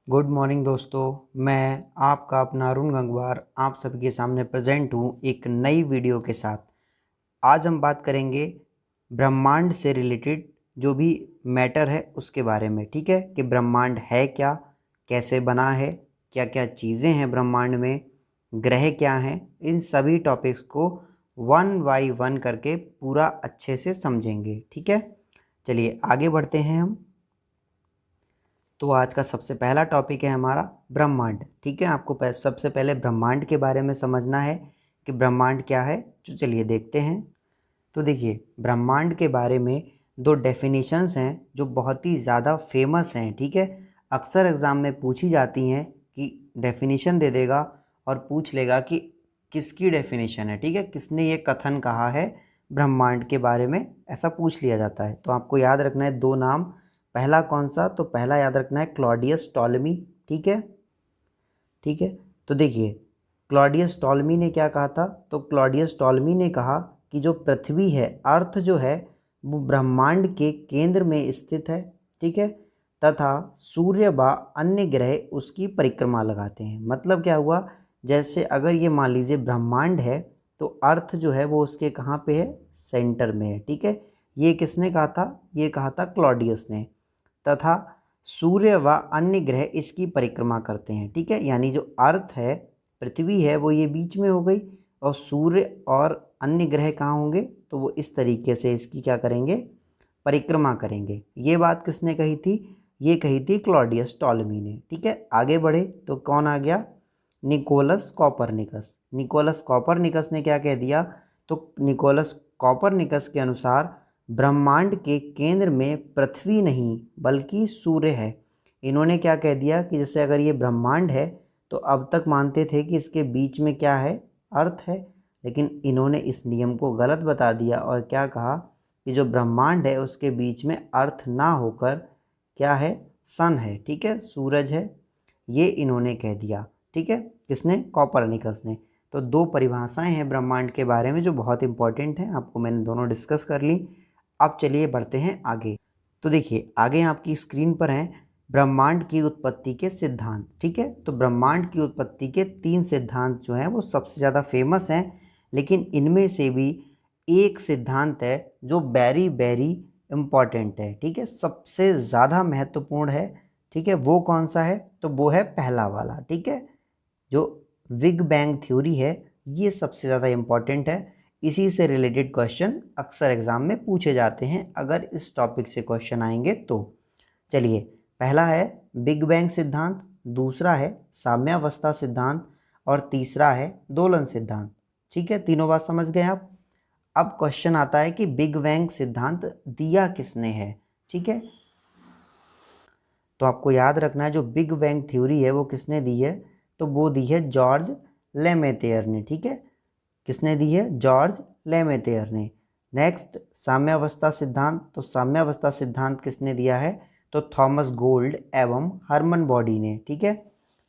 Good morning दोस्तों। मैं आपका अपना अरुण गंगवार आप सभी के सामने प्रेजेंट हूँ एक नई वीडियो के साथ। आज हम बात करेंगे ब्रह्मांड से रिलेटेड जो भी मैटर है उसके बारे में। ठीक है कि ब्रह्मांड है क्या, कैसे बना है, क्या क्या चीज़ें हैं ब्रह्मांड में, ग्रह क्या हैं, इन सभी टॉपिक्स को वन बाय वन करके पूरा अच्छे से समझेंगे। ठीक है, चलिए आगे बढ़ते हैं हम। तो आज का सबसे पहला टॉपिक है हमारा ब्रह्मांड। ठीक है, आपको सबसे पहले ब्रह्मांड के बारे में समझना है कि ब्रह्मांड क्या है। तो चलिए देखते हैं। तो देखिए, ब्रह्मांड के बारे में दो डेफिनेशंस हैं जो बहुत ही ज़्यादा फेमस हैं। ठीक है, अक्सर एग्ज़ाम में पूछी जाती हैं कि डेफिनेशन दे देगा और पूछ लेगा कि किसकी डेफिनेशन है। ठीक है, किसने ये कथन कहा है ब्रह्मांड के बारे में, ऐसा पूछ लिया जाता है। तो आपको याद रखना है दो नाम। पहला कौन सा? तो पहला याद रखना है क्लॉडियस टॉलमी। ठीक है, ठीक है। तो देखिए, क्लॉडियस टॉलमी ने क्या कहा था? तो क्लॉडियस टॉलमी ने कहा कि जो पृथ्वी है, अर्थ जो है, वो ब्रह्मांड के केंद्र में स्थित है। ठीक है, तथा सूर्य व अन्य ग्रह उसकी परिक्रमा लगाते हैं। मतलब क्या हुआ? जैसे अगर ये मान लीजिए ब्रह्मांड है तो अर्थ जो है वो उसके कहाँ पे है? सेंटर में है। ठीक है, ये किसने कहा था? ये कहा था क्लॉडियस ने। तथा सूर्य व अन्य ग्रह इसकी परिक्रमा करते हैं। ठीक है, यानी जो अर्थ है, पृथ्वी है, वो ये बीच में हो गई और सूर्य और अन्य ग्रह कहाँ होंगे? तो वो इस तरीके से इसकी क्या करेंगे? परिक्रमा करेंगे। ये बात किसने कही थी? ये कही थी क्लॉडियस टॉलमी ने। ठीक है, आगे बढ़े तो कौन आ गया? Nicholas Copernicus. निकोलस कॉपरनिकस ने क्या कह दिया? तो निकोलस कॉपरनिकस के अनुसार ब्रह्मांड के केंद्र में पृथ्वी नहीं बल्कि सूर्य है। इन्होंने क्या कह दिया कि जैसे अगर ये ब्रह्मांड है तो अब तक मानते थे कि इसके बीच में क्या है? अर्थ है। लेकिन इन्होंने इस नियम को गलत बता दिया और क्या कहा कि जो ब्रह्मांड है उसके बीच में अर्थ ना होकर क्या है? सन है। ठीक है, सूरज है। ये इन्होंने कह दिया। ठीक है, किसने? कॉपरनिकस ने। तो दो परिभाषाएं हैं ब्रह्मांड के बारे में जो बहुत इंपॉर्टेंट हैं, आपको मैंने दोनों डिस्कस कर ली। अब चलिए बढ़ते हैं आगे। तो देखिए, आगे आपकी स्क्रीन पर हैं ब्रह्मांड की उत्पत्ति के सिद्धांत। ठीक है, तो ब्रह्मांड की उत्पत्ति के 3 सिद्धांत जो हैं वो सबसे ज़्यादा फेमस हैं, लेकिन इनमें से भी एक सिद्धांत है जो वेरी वेरी इम्पॉर्टेंट है। ठीक है, सबसे ज़्यादा महत्वपूर्ण है। ठीक है, वो कौन सा है? तो वो है पहला वाला। ठीक है, जो बिग बैंग थ्योरी है, ये सबसे ज़्यादा इम्पॉर्टेंट है। इसी से रिलेटेड क्वेश्चन अक्सर एग्जाम में पूछे जाते हैं अगर इस टॉपिक से क्वेश्चन आएंगे तो। चलिए, पहला है बिग बैंग सिद्धांत, दूसरा है साम्यावस्था सिद्धांत और तीसरा है दोलन सिद्धांत। ठीक है, तीनों बात समझ गए आप। अब क्वेश्चन आता है कि बिग बैंग सिद्धांत दिया किसने है। ठीक है, तो आपको याद रखना है जो बिग बैंग थ्योरी है वो किसने दी है? तो वो दी है जॉर्ज लेमेतेयर ने। ठीक है, किसने दी है? जॉर्ज लेमेतेयर ने। नेक्स्ट, साम्यावस्था सिद्धांत। तो साम्यावस्था सिद्धांत किसने दिया है? तो थॉमस गोल्ड एवं हरमन बॉडी ने। ठीक है,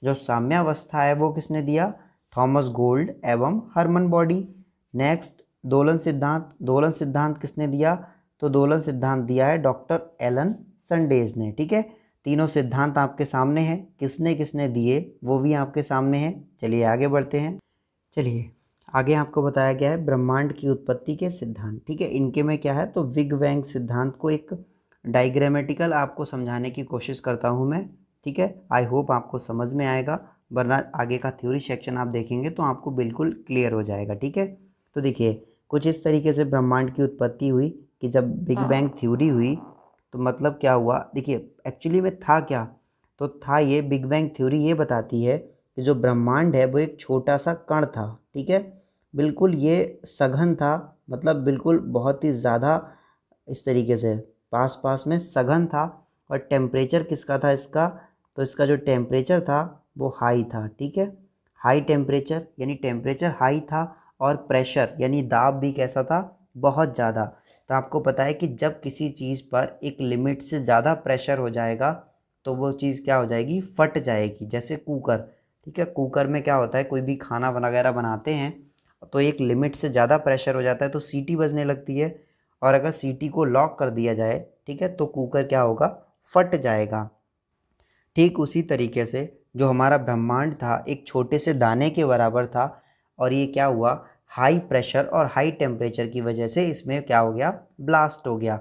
जो साम्यावस्था है वो किसने दिया? थॉमस गोल्ड एवं हरमन बॉडी। नेक्स्ट, दोलन सिद्धांत। दोलन सिद्धांत किसने दिया? तो दोलन सिद्धांत दिया है डॉक्टर एलन संडेज ने। ठीक है, तीनों सिद्धांत आपके सामने हैं, किसने किसने दिए वो भी आपके सामने हैं। चलिए आगे बढ़ते हैं। चलिए, आगे आपको बताया गया है ब्रह्मांड की उत्पत्ति के सिद्धांत। ठीक है, इनके में क्या है? तो बिग बैंग सिद्धांत को एक डायग्रामेटिकल आपको समझाने की कोशिश करता हूँ मैं। ठीक है, आई होप आपको समझ में आएगा, वरना आगे का थ्योरी सेक्शन आप देखेंगे तो आपको बिल्कुल क्लियर हो जाएगा। ठीक है, तो देखिए, कुछ इस तरीके से ब्रह्मांड की उत्पत्ति हुई कि जब बिग बैंग थ्योरी हुई तो मतलब क्या हुआ? देखिए, एक्चुअली में था क्या? तो था ये, बिग बैंग थ्योरी ये बताती है कि जो ब्रह्मांड है वो एक छोटा सा कण था। ठीक है, बिल्कुल ये सघन था, मतलब बिल्कुल बहुत ही ज़्यादा इस तरीके से पास पास में सघन था। और टेम्परेचर किसका था इसका? तो इसका जो टेम्परेचर था वो हाई था। ठीक है, हाई टेम्परेचर यानी टेम्परेचर हाई था और प्रेशर यानी दाब भी कैसा था? बहुत ज़्यादा। तो आपको पता है कि जब किसी चीज़ पर एक लिमिट से ज़्यादा प्रेशर हो जाएगा तो वो चीज़ क्या हो जाएगी? फट जाएगी। जैसे कुकर। ठीक है, कुकर में क्या होता है, कोई भी खाना वगैरह बनाते हैं तो एक लिमिट से ज़्यादा प्रेशर हो जाता है तो सीटी बजने लगती है, और अगर सीटी को लॉक कर दिया जाए, ठीक है, तो कुकर क्या होगा? फट जाएगा। ठीक उसी तरीके से जो हमारा ब्रह्मांड था एक छोटे से दाने के बराबर था, और ये क्या हुआ, हाई प्रेशर और हाई टेम्परेचर की वजह से इसमें क्या हो गया, ब्लास्ट हो गया।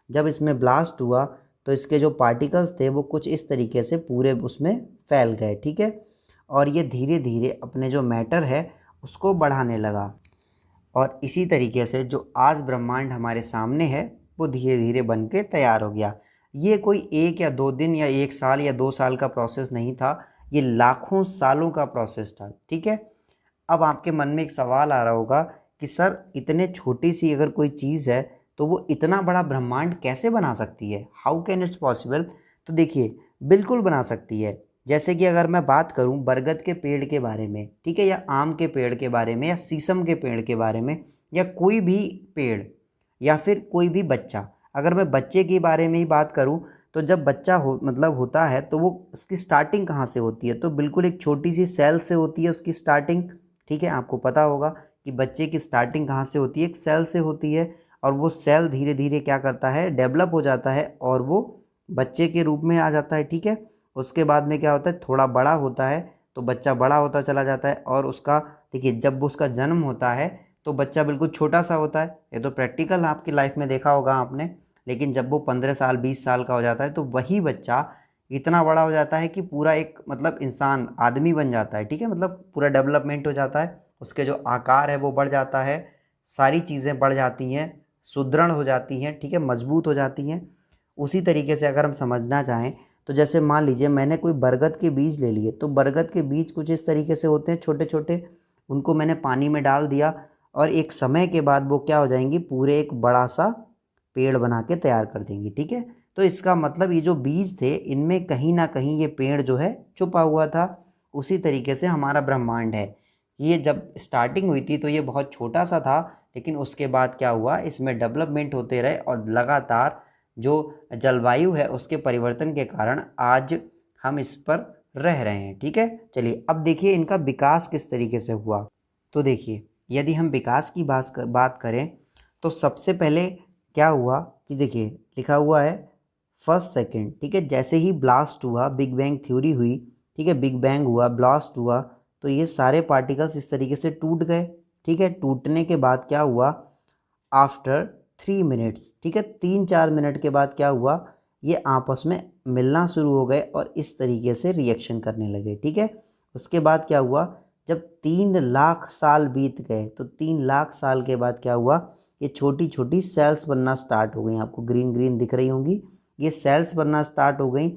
जब इसमें ब्लास्ट हुआ तो इसके जो पार्टिकल्स थे वो कुछ इस तरीके से पूरे उसमें फैल गए, ठीक है। और ये धीरे धीरे अपने जो मैटर है उसको बढ़ाने लगा, और इसी तरीके से जो आज ब्रह्मांड हमारे सामने है वो धीरे धीरे बन के तैयार हो गया। ये कोई 1 या 2 दिन या 1 साल या 2 साल का प्रोसेस नहीं था, ये लाखों सालों का प्रोसेस था, ठीक है। अब आपके मन में एक सवाल आ रहा होगा कि सर इतने छोटी सी अगर कोई चीज़ है तो वो इतना बड़ा ब्रह्मांड कैसे बना सकती है, हाउ कैन इट्स पॉसिबल। तो देखिए बिल्कुल बना सकती है। जैसे कि अगर मैं बात करूं बरगद के पेड़ के बारे में, ठीक है, या आम के पेड़ के बारे में, या शीशम के पेड़ के बारे में, या कोई भी पेड़, या फिर कोई भी बच्चा, अगर मैं बच्चे के बारे में ही बात करूं तो जब बच्चा होता है तो वो उसकी स्टार्टिंग कहाँ से होती है, तो बिल्कुल एक छोटी सी सेल से होती है उसकी स्टार्टिंग, ठीक है। आपको पता होगा कि बच्चे की स्टार्टिंग कहाँ से होती है, एक सेल से होती है, और वो सेल धीरे धीरे क्या करता है, डेवलप हो जाता है और वो बच्चे के रूप में आ जाता है, ठीक है। उसके बाद में क्या होता है, थोड़ा बड़ा होता है तो बच्चा बड़ा होता चला जाता है, और उसका देखिए जब उसका जन्म होता है तो बच्चा बिल्कुल छोटा सा होता है। ये तो प्रैक्टिकल आपकी लाइफ में देखा होगा आपने। लेकिन जब वो 15 साल 20 साल का हो जाता है तो वही बच्चा इतना बड़ा हो जाता है कि पूरा एक मतलब इंसान आदमी बन जाता है, ठीक है, मतलब पूरा डेवलपमेंट हो जाता है, उसके जो आकार है वो बढ़ जाता है, सारी चीज़ें बढ़ जाती हैं, सुदृढ़ हो जाती हैं, ठीक है, मजबूत हो जाती हैं। उसी तरीके से अगर हम समझना चाहें तो जैसे मान लीजिए मैंने कोई बरगद के बीज ले लिए, तो बरगद के बीज कुछ इस तरीके से होते हैं छोटे छोटे, उनको मैंने पानी में डाल दिया और एक समय के बाद वो क्या हो जाएंगी, पूरे एक बड़ा सा पेड़ बना के तैयार कर देंगी, ठीक है। तो इसका मतलब ये जो बीज थे इनमें कहीं ना कहीं ये पेड़ जो है छुपा हुआ था। उसी तरीके से हमारा ब्रह्मांड है, ये जब स्टार्टिंग हुई थी तो ये बहुत छोटा सा था, लेकिन उसके बाद क्या हुआ, इसमें डेवलपमेंट होते रहे और लगातार जो जलवायु है उसके परिवर्तन के कारण आज हम इस पर रह रहे हैं, ठीक है। चलिए अब देखिए इनका विकास किस तरीके से हुआ। तो देखिए यदि हम विकास की बात करें तो सबसे पहले क्या हुआ कि देखिए लिखा हुआ है फर्स्ट सेकंड, ठीक है, जैसे ही ब्लास्ट हुआ, बिग बैंग थ्योरी हुई, ठीक है, बिग बैंग हुआ, ब्लास्ट हुआ, तो ये सारे पार्टिकल्स इस तरीके से टूट गए, ठीक है। टूटने के बाद क्या हुआ, आफ्टर 3 मिनट्स, ठीक है, 3-4 मिनट के बाद क्या हुआ, ये आपस में मिलना शुरू हो गए और इस तरीके से रिएक्शन करने लगे, ठीक है। उसके बाद क्या हुआ, जब 3 लाख साल बीत गए तो 3 लाख साल के बाद क्या हुआ, ये छोटी छोटी सेल्स बनना स्टार्ट हो गई, आपको ग्रीन ग्रीन दिख रही होंगी, ये सेल्स बनना स्टार्ट हो गई।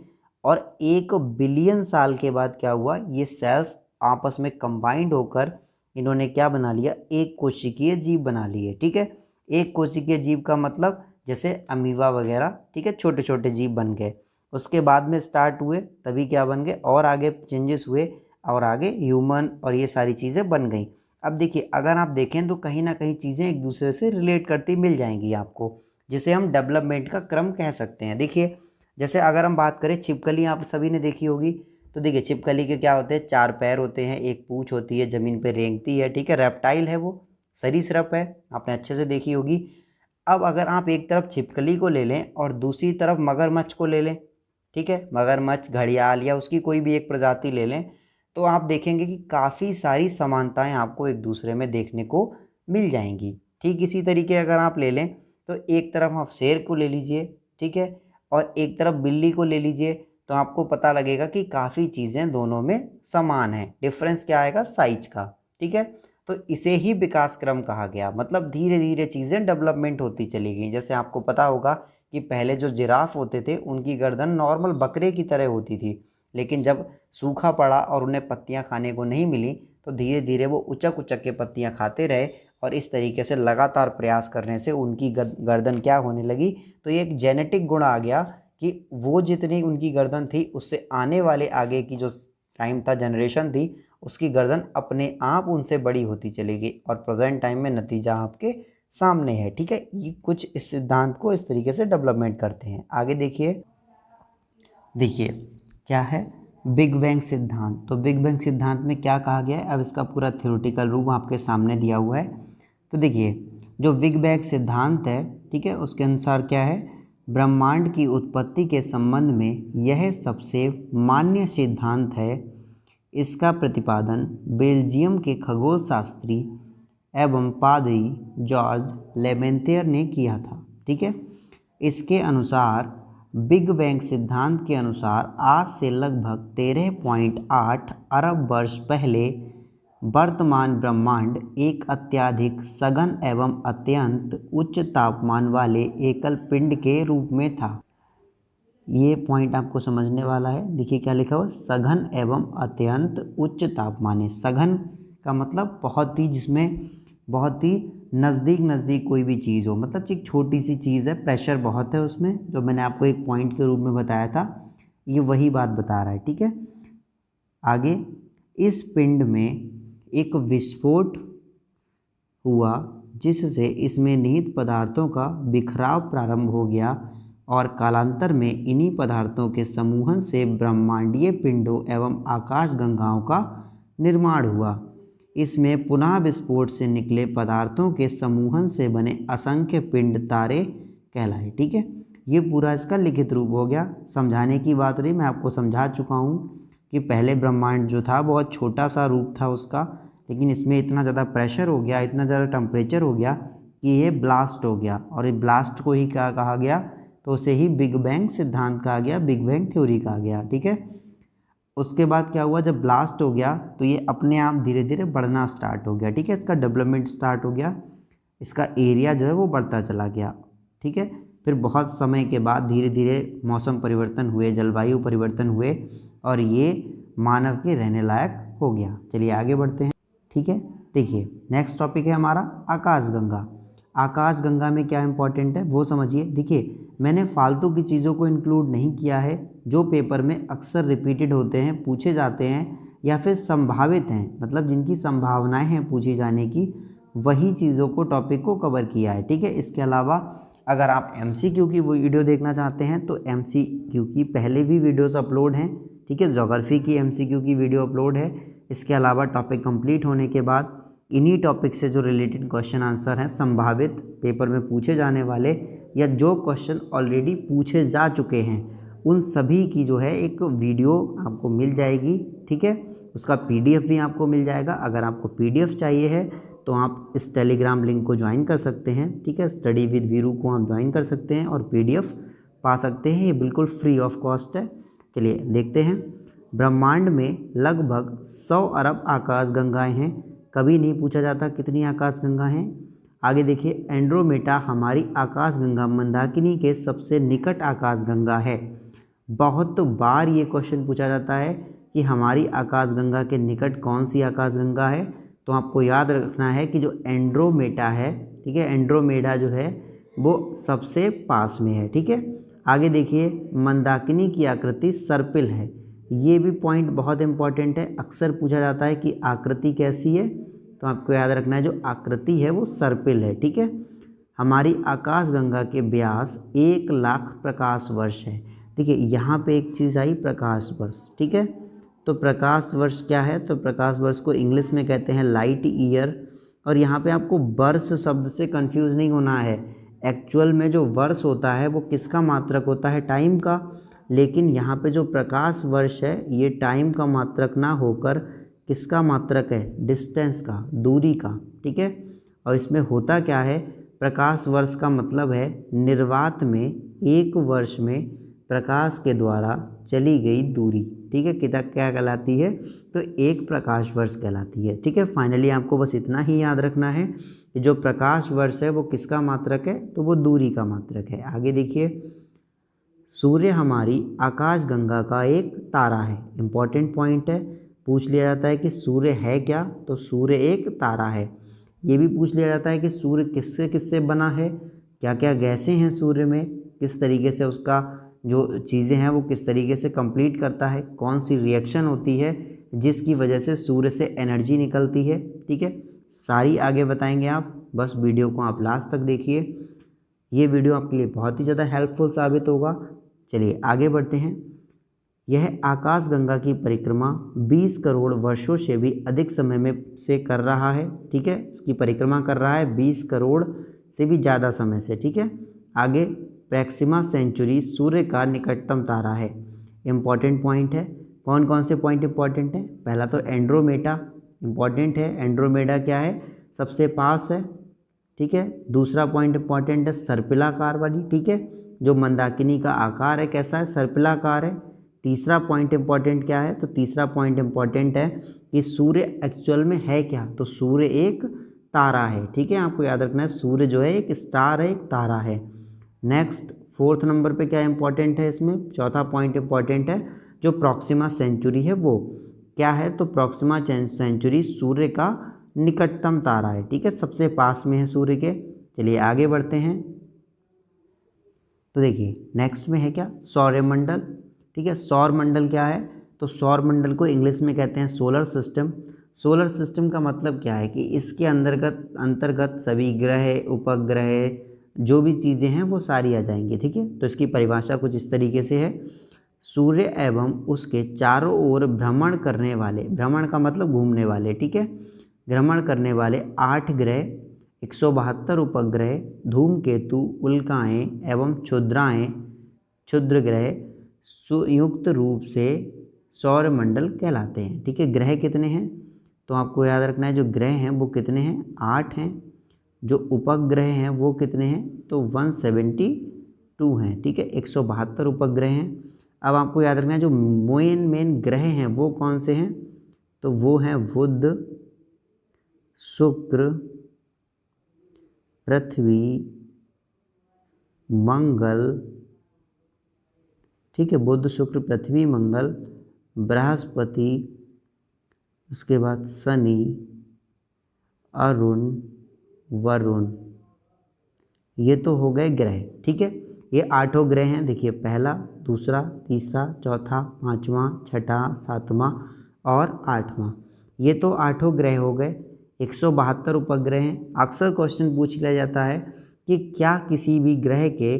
और 1 बिलियन साल के बाद क्या हुआ, ये सेल्स आपस में कंबाइंड होकर इन्होंने क्या बना लिया, एक कोशिकीय जीव बना लिए, ठीक है। एक कोशिकीय जीव का मतलब जैसे अमीबा वगैरह, ठीक है, छोटे छोटे जीव बन गए। उसके बाद में स्टार्ट हुए तभी क्या बन गए, और आगे चेंजेस हुए और आगे ह्यूमन और ये सारी चीज़ें बन गई। अब देखिए अगर आप देखें तो कहीं ना कहीं चीज़ें एक दूसरे से रिलेट करती मिल जाएंगी आपको, जिसे हम डेवलपमेंट का क्रम कह सकते हैं। देखिए जैसे अगर हम बात करें छिपकली, आप सभी ने देखी होगी, तो देखिए छिपकली के क्या होते हैं, 4 पैर होते हैं, एक पूँछ होती है, ज़मीन पे रेंगती है, ठीक है, रेप्टाइल है, वो सरीसृप है, आपने अच्छे से देखी होगी। अब अगर आप एक तरफ छिपकली को ले लें और दूसरी तरफ मगरमच्छ को ले लें, ठीक है, मगरमच्छ, घड़ियाल या उसकी कोई भी एक प्रजाति ले लें, तो आप देखेंगे कि काफ़ी सारी समानताएं आपको एक दूसरे में देखने को मिल जाएंगी। ठीक इसी तरीके अगर आप ले लें तो एक तरफ आप शेर को ले लीजिए, ठीक है, और एक तरफ बिल्ली को ले लीजिए, तो आपको पता लगेगा कि काफ़ी चीज़ें दोनों में समान हैं। डिफरेंस क्या आएगा, साइज का, ठीक है। तो इसे ही विकास क्रम कहा गया, मतलब धीरे धीरे चीज़ें डेवलपमेंट होती चली गई। जैसे आपको पता होगा कि पहले जो जिराफ होते थे उनकी गर्दन नॉर्मल बकरे की तरह होती थी, लेकिन जब सूखा पड़ा और उन्हें पत्तियां खाने को नहीं मिली तो धीरे धीरे वो उचक उचक के पत्तियां खाते रहे, और इस तरीके से लगातार प्रयास करने से उनकी गर्दन क्या होने लगी, तो ये एक जेनेटिक गुण आ गया कि वो जितनी उनकी गर्दन थी उससे आने वाले आगे की जो टाइम था, जनरेशन थी, उसकी गर्दन अपने आप उनसे बड़ी होती चली गई, और प्रेजेंट टाइम में नतीजा आपके सामने है, ठीक है। ये कुछ इस सिद्धांत को इस तरीके से डेवलपमेंट करते हैं। आगे देखिए, देखिए क्या है बिग बैंग सिद्धांत। तो बिग बैंग सिद्धांत में क्या कहा गया है, अब इसका पूरा थ्योरेटिकल रूप आपके सामने दिया हुआ है। तो देखिए जो बिग बैंग सिद्धांत है, ठीक है, उसके अनुसार क्या है, ब्रह्मांड की उत्पत्ति के संबंध में यह सबसे मान्य सिद्धांत है। इसका प्रतिपादन बेल्जियम के खगोल शास्त्री एवं पादरी जॉर्ज लेमेंथियर ने किया था। ठीक है, इसके अनुसार बिग बैंग सिद्धांत के अनुसार आज से लगभग 13.8 अरब वर्ष पहले वर्तमान ब्रह्मांड एक अत्यधिक सघन एवं अत्यंत उच्च तापमान वाले एकल पिंड के रूप में था। ये पॉइंट आपको समझने वाला है। देखिए क्या लिखा हुआ, सघन एवं अत्यंत उच्च तापमान है। सघन का मतलब बहुत ही, जिसमें बहुत ही नज़दीक कोई भी चीज़ हो, मतलब एक छोटी सी चीज़ है, प्रेशर बहुत है उसमें, जो मैंने आपको एक पॉइंट के रूप में बताया था, ये वही बात बता रहा है। ठीक है, आगे, इस पिंड में एक विस्फोट हुआ जिससे इसमें निहित पदार्थों का बिखराव प्रारंभ हो गया और कालांतर में इन्हीं पदार्थों के समूहन से ब्रह्मांडीय पिंडों एवं आकाशगंगाओं का निर्माण हुआ। इसमें पुनः विस्फोट से निकले पदार्थों के समूहन से बने असंख्य पिंड तारे कहलाए। ठीक है, ये पूरा इसका लिखित रूप हो गया। समझाने की बात रही, मैं आपको समझा चुका हूँ कि पहले ब्रह्मांड जो था बहुत छोटा सा रूप था उसका, लेकिन इसमें इतना ज़्यादा प्रेशर हो गया, इतना ज़्यादा टेम्परेचर हो गया कि ये ब्लास्ट हो गया, और ये ब्लास्ट को ही क्या कहा गया, तो उसे ही बिग बैंग सिद्धांत कहा गया, बिग बैंग थ्योरी कहा गया। ठीक है, उसके बाद क्या हुआ, जब ब्लास्ट हो गया तो ये अपने आप धीरे धीरे बढ़ना स्टार्ट हो गया। ठीक है, इसका डेवलपमेंट स्टार्ट हो गया, इसका एरिया जो है वो बढ़ता चला गया। ठीक है, फिर बहुत समय के बाद धीरे धीरे मौसम परिवर्तन हुए, जलवायु परिवर्तन हुए और ये मानव के रहने लायक हो गया। चलिए आगे बढ़ते हैं। ठीक है, देखिए नेक्स्ट टॉपिक है हमारा आकाशगंगा। आकाशगंगा में क्या इंपॉर्टेंट है वो समझिए। देखिए, मैंने फालतू की चीज़ों को इंक्लूड नहीं किया है, जो पेपर में अक्सर रिपीटेड होते हैं, पूछे जाते हैं या फिर संभावित हैं, मतलब जिनकी संभावनाएं हैं पूछी जाने की, वही चीज़ों को, टॉपिक को कवर किया है। ठीक है, इसके अलावा अगर आप MCQ की वो वीडियो देखना चाहते हैं तो MCQ की पहले भी वीडियोस अपलोड हैं। ठीक है, ज्योग्राफी की MCQ की वीडियो अपलोड है। इसके अलावा टॉपिक कंप्लीट होने के बाद इन्हीं टॉपिक से जो रिलेटेड क्वेश्चन आंसर हैं, संभावित पेपर में पूछे जाने वाले या जो क्वेश्चन ऑलरेडी पूछे जा चुके हैं, उन सभी की जो है एक वीडियो आपको मिल जाएगी। ठीक है, उसका PDF भी आपको मिल जाएगा। अगर आपको PDF चाहिए है तो आप इस टेलीग्राम लिंक को ज्वाइन कर सकते हैं। ठीक है, स्टडी विद वीरू को आप ज्वाइन कर सकते हैं और PDF पा सकते हैं। ये बिल्कुल फ्री ऑफ कॉस्ट है। चलिए देखते हैं। ब्रह्मांड में लगभग 100 अरब आकाशगंगाएं हैं। कभी नहीं पूछा जाता कितनी आकाशगंगा हैं। आगे देखिए, एंड्रोमेडा हमारी आकाशगंगा मंदाकिनी के सबसे निकट आकाशगंगा है। बहुत बार ये क्वेश्चन पूछा जाता है कि हमारी आकाशगंगा के निकट कौन सी आकाशगंगा है, तो आपको याद रखना है कि जो एंड्रोमेडा है, ठीक है, एंड्रोमेडा जो है वो सबसे पास में है। ठीक है, आगे देखिए, मंदाकिनी की आकृति सर्पिल है। ये भी पॉइंट बहुत इंपॉर्टेंट है, अक्सर पूछा जाता है कि आकृति कैसी है, तो आपको याद रखना है जो आकृति है वो सर्पिल है। ठीक है, हमारी आकाशगंगा के व्यास 1 लाख प्रकाश वर्ष है। देखिए यहाँ पे एक चीज़ आई, प्रकाश वर्ष। ठीक है, तो प्रकाश वर्ष क्या है, तो प्रकाश वर्ष को इंग्लिश में कहते हैं लाइट ईयर। और यहाँ पे आपको वर्ष शब्द से कंफ्यूज नहीं होना है। एक्चुअल में जो वर्ष होता है वो किसका मात्रक होता है, टाइम का। लेकिन यहाँ पे जो प्रकाश वर्ष है ये टाइम का मात्रक ना होकर किसका मात्रक है, डिस्टेंस का, दूरी का। ठीक है, और इसमें होता क्या है, प्रकाश वर्ष का मतलब है निर्वात में एक वर्ष में प्रकाश के द्वारा चली गई दूरी। ठीक है, कितना क्या कहलाती है, तो एक प्रकाश वर्ष कहलाती है। ठीक है, फाइनली आपको बस इतना ही याद रखना है कि जो प्रकाश वर्ष है वो किसका मात्रक है, तो वो दूरी का मात्रक है। आगे देखिए, सूर्य हमारी आकाशगंगा का एक तारा है। इम्पॉर्टेंट पॉइंट है, पूछ लिया जाता है कि सूर्य है क्या, तो सूर्य एक तारा है। ये भी पूछ लिया जाता है कि सूर्य किससे किससे बना है, क्या क्या गैसें हैं सूर्य में, किस तरीके से उसका जो चीज़ें हैं वो किस तरीके से कंप्लीट करता है, कौन सी रिएक्शन होती है जिसकी वजह से सूर्य से एनर्जी निकलती है। ठीक है, सारी आगे बताएंगे आप, बस वीडियो को आप लास्ट तक देखिए। ये वीडियो आपके लिए बहुत ही ज़्यादा हेल्पफुल साबित होगा। चलिए आगे बढ़ते हैं। यह आकाशगंगा की परिक्रमा 20 करोड़ वर्षों से भी अधिक समय में से कर रहा है। ठीक है, इसकी परिक्रमा कर रहा है 20 करोड़ से भी ज़्यादा समय से। ठीक है, आगे प्रैक्सिमा सेंचुरी सूर्य का निकटतम तारा है। इम्पॉर्टेंट पॉइंट है। कौन कौन से पॉइंट इंपॉर्टेंट है? पहला तो एंड्रोमेडा इम्पॉर्टेंट है। एंड्रोमेडा क्या है? सबसे पास है, ठीक है। दूसरा पॉइंट इंपॉर्टेंट है सर्पिलाकार वाली, ठीक है, जो मंदाकिनी का आकार है कैसा है? सर्पिलाकार है। तीसरा पॉइंट इंपॉर्टेंट क्या है? तो तीसरा पॉइंट इंपॉर्टेंट है कि सूर्य एक्चुअल में है क्या? तो सूर्य एक तारा है, ठीक है। आपको याद रखना है सूर्य जो है एक स्टार है, एक तारा है। नेक्स्ट फोर्थ नंबर पे क्या इंपॉर्टेंट है इसमें? चौथा पॉइंट इंपॉर्टेंट है जो प्रॉक्सिमा सेंचुरी है वो क्या है? तो प्रॉक्सिमा सेंचुरी सूर्य का निकटतम तारा है, ठीक है, सबसे पास में है सूर्य के। चलिए आगे बढ़ते हैं। तो देखिए नेक्स्ट में है क्या? सौरमंडल, ठीक है। सौरमंडल क्या है? तो सौरमंडल को इंग्लिश में कहते हैं सोलर सिस्टम। सोलर सिस्टम का मतलब क्या है कि इसके अंतर्गत सभी ग्रह, उपग्रह, जो भी चीज़ें हैं वो सारी आ जाएंगी, ठीक है। तो इसकी परिभाषा कुछ इस तरीके से है, सूर्य एवं उसके चारों ओर भ्रमण करने वाले, भ्रमण का मतलब घूमने वाले, ठीक है, भ्रमण करने वाले 8 ग्रह, 172 उपग्रह, धूमकेतु, उल्काएं एवं क्षुद्र ग्रह संयुक्त रूप से सौरमंडल कहलाते हैं, ठीक है। ग्रह कितने हैं? तो आपको याद रखना है जो ग्रह हैं वो कितने हैं? 8 हैं। जो उपग्रह हैं वो कितने हैं? तो 172 हैं, ठीक है, 172 उपग्रह हैं। अब आपको याद रखना है जो मेन ग्रह हैं वो कौन से हैं? तो वो हैं बुध, शुक्र, पृथ्वी, मंगल, ठीक है, बुध, शुक्र, पृथ्वी, मंगल, बृहस्पति, उसके बाद शनि, अरुण, वरुण। ये तो हो गए ग्रह, ठीक है। ये 8 ग्रह हैं। देखिए पहला, दूसरा, तीसरा, चौथा, पाँचवा, छठा, सातवां और 8वां। ये तो 8 ग्रह हो गए। 172 उपग्रह हैं। अक्सर क्वेश्चन पूछ लिया जाता है कि क्या किसी भी ग्रह के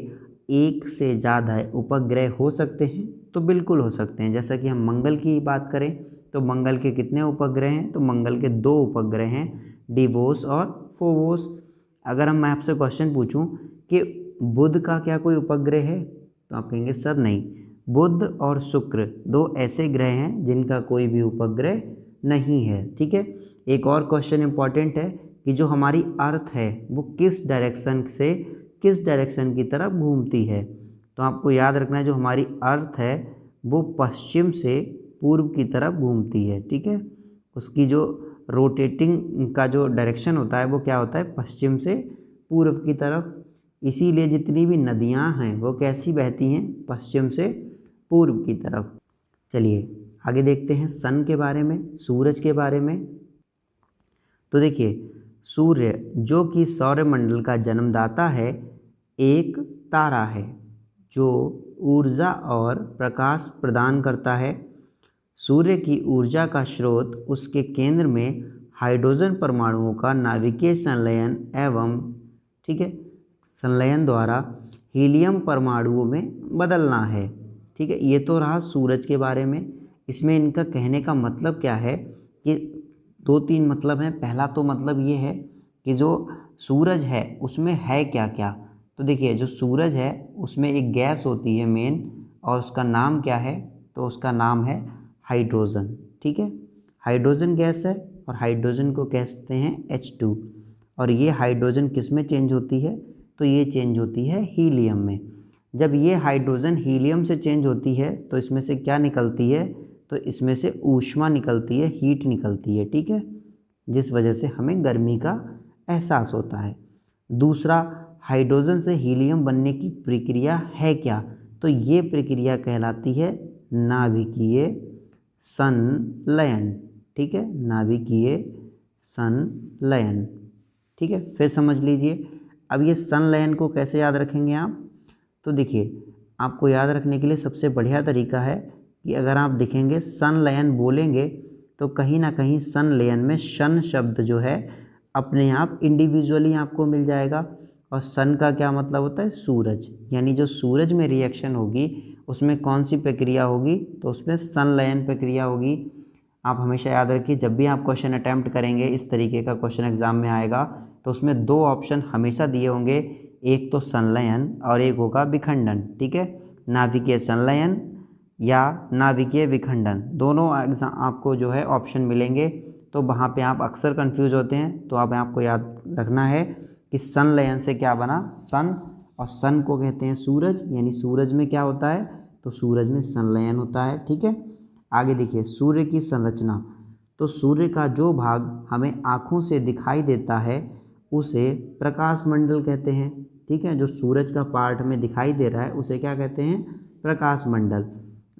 एक से ज़्यादा उपग्रह हो सकते हैं? तो बिल्कुल हो सकते हैं। जैसा कि हम मंगल की बात करें तो मंगल के कितने उपग्रह हैं? तो मंगल के 2 उपग्रह हैं, डिवोस और फोबोस। अगर मैं आपसे क्वेश्चन पूछूं कि बुध का क्या कोई उपग्रह है? तो आप कहेंगे सर नहीं। बुध और शुक्र 2 ऐसे ग्रह हैं जिनका कोई भी उपग्रह नहीं है, ठीक है। एक और क्वेश्चन इंपॉर्टेंट है कि जो हमारी अर्थ है वो किस डायरेक्शन की तरफ घूमती है? तो आपको याद रखना है जो हमारी अर्थ है वो पश्चिम से पूर्व की तरफ घूमती है, ठीक है। उसकी जो रोटेटिंग का जो डायरेक्शन होता है वो क्या होता है? पश्चिम से पूर्व की तरफ। इसीलिए जितनी भी नदियां हैं वो कैसी बहती हैं? पश्चिम से पूर्व की तरफ। चलिए आगे देखते हैं सन के बारे में, सूरज के बारे में। तो देखिए सूर्य जो कि सौरमंडल का जन्मदाता है, एक तारा है जो ऊर्जा और प्रकाश प्रदान करता है। सूर्य की ऊर्जा का स्रोत उसके केंद्र में हाइड्रोजन परमाणुओं का नाभिकीय संलयन एवं, ठीक है, संलयन द्वारा हीलियम परमाणुओं में बदलना है, ठीक है। ये तो रहा सूरज के बारे में। इसमें इनका कहने का मतलब क्या है कि 2-3 मतलब हैं। पहला तो मतलब ये है कि जो सूरज है उसमें है क्या क्या? तो देखिए जो सूरज है उसमें एक गैस होती है मेन, और उसका नाम क्या है? तो उसका नाम है हाइड्रोजन, ठीक है। हाइड्रोजन गैस है और हाइड्रोजन को कहते हैं H2। और ये हाइड्रोजन किस में चेंज होती है? तो ये चेंज होती है हीलियम में। जब ये हाइड्रोजन हीलियम से चेंज होती है तो इसमें से क्या निकलती है? तो इसमें से ऊष्मा निकलती है, हीट निकलती है, ठीक है, जिस वजह से हमें गर्मी का एहसास होता है। दूसरा, हाइड्रोजन से हीलियम बनने की प्रक्रिया है क्या? तो ये प्रक्रिया कहलाती है नाभिकीय संलयन, ठीक है, नाभिकीय संलयन, ठीक है। फिर समझ लीजिए अब ये संलयन को कैसे याद रखेंगे आप? तो देखिए आपको याद रखने के लिए सबसे बढ़िया तरीका है कि अगर आप देखेंगे संलयन बोलेंगे तो कहीं ना कहीं संलयन में शन शब्द जो है अपने आप इंडिविजुअली आपको मिल जाएगा। और सन का क्या मतलब होता है? सूरज। यानी जो सूरज में रिएक्शन होगी उसमें कौन सी प्रक्रिया होगी? तो उसमें संलयन प्रक्रिया होगी। आप हमेशा याद रखिए जब भी आप क्वेश्चन अटैम्प्ट करेंगे, इस तरीके का क्वेश्चन एग्जाम में आएगा तो उसमें 2 ऑप्शन हमेशा दिए होंगे, एक तो संलयन और एक होगा विखंडन, ठीक है। नाभिकीय संलयन या नाभिकीय विखंडन, दोनों एग्जाम आपको जो है ऑप्शन मिलेंगे, तो वहाँ पे आप अक्सर कंफ्यूज होते हैं। तो अब आपको याद रखना है कि संलयन से क्या बना, सन, और सन को कहते हैं सूरज, यानी सूरज में क्या होता है, तो सूरज में संलयन होता है, ठीक है। आगे देखिए सूर्य की संरचना, तो सूर्य का जो भाग हमें आँखों से दिखाई देता है उसे प्रकाश मंडल कहते हैं, ठीक है। जो सूरज का पार्ट हमें दिखाई दे रहा है उसे क्या कहते हैं, प्रकाश मंडल।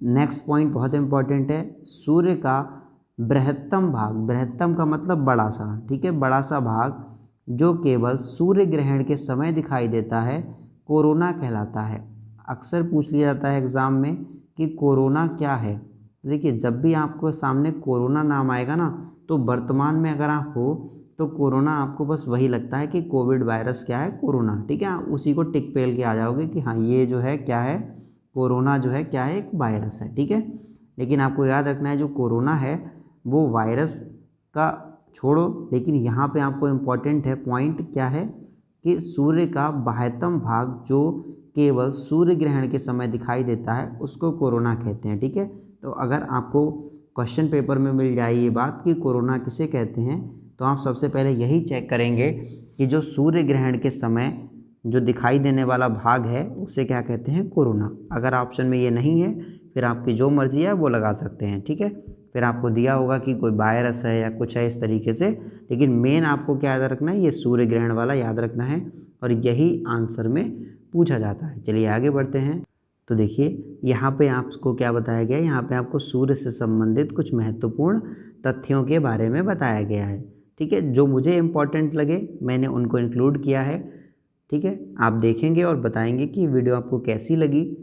नेक्स्ट पॉइंट बहुत इंपॉर्टेंट है, सूर्य का बृहत्तम भाग, बृहत्तम का मतलब बड़ा सा, ठीक है, बड़ा सा भाग जो केवल सूर्य ग्रहण के समय दिखाई देता है कोरोना कहलाता है। अक्सर पूछ लिया जाता है एग्ज़ाम में कि कोरोना क्या है। देखिए जब भी आपको सामने कोरोना नाम आएगा ना, तो वर्तमान में अगर आप हो तो कोरोना आपको बस वही लगता है कि कोविड वायरस क्या है, कोरोना, ठीक है। आप उसी को टिक पेल के आ जाओगे कि हाँ ये जो है क्या है, कोरोना जो है क्या है, एक वायरस है, ठीक है। लेकिन आपको याद रखना है जो कोरोना है वो वायरस का छोड़ो, लेकिन यहाँ पे आपको इम्पॉर्टेंट है पॉइंट क्या है कि सूर्य का बाह्यतम भाग जो केवल सूर्य ग्रहण के समय दिखाई देता है उसको कोरोना कहते हैं, ठीक है। तो अगर आपको क्वेश्चन पेपर में मिल जाए ये बात कि कोरोना किसे कहते हैं, तो आप सबसे पहले यही चेक करेंगे कि जो सूर्य ग्रहण के समय जो दिखाई देने वाला भाग है उसे क्या कहते हैं, कोरोना। अगर ऑप्शन में ये नहीं है फिर आपकी जो मर्जी है वो लगा सकते हैं, ठीक है। फिर आपको दिया होगा कि कोई वायरस है या कुछ है इस तरीके से, लेकिन मेन आपको क्या याद रखना है, ये सूर्य ग्रहण वाला याद रखना है और यही आंसर में पूछा जाता है। चलिए आगे बढ़ते हैं। तो देखिए यहाँ पे आपको क्या बताया गया है, यहाँ पे आपको सूर्य से संबंधित कुछ महत्वपूर्ण तथ्यों के बारे में बताया गया है, ठीक है। जो मुझे इम्पोर्टेंट लगे मैंने उनको इंक्लूड किया है, ठीक है। आप देखेंगे और बताएंगे कि वीडियो आपको कैसी लगी,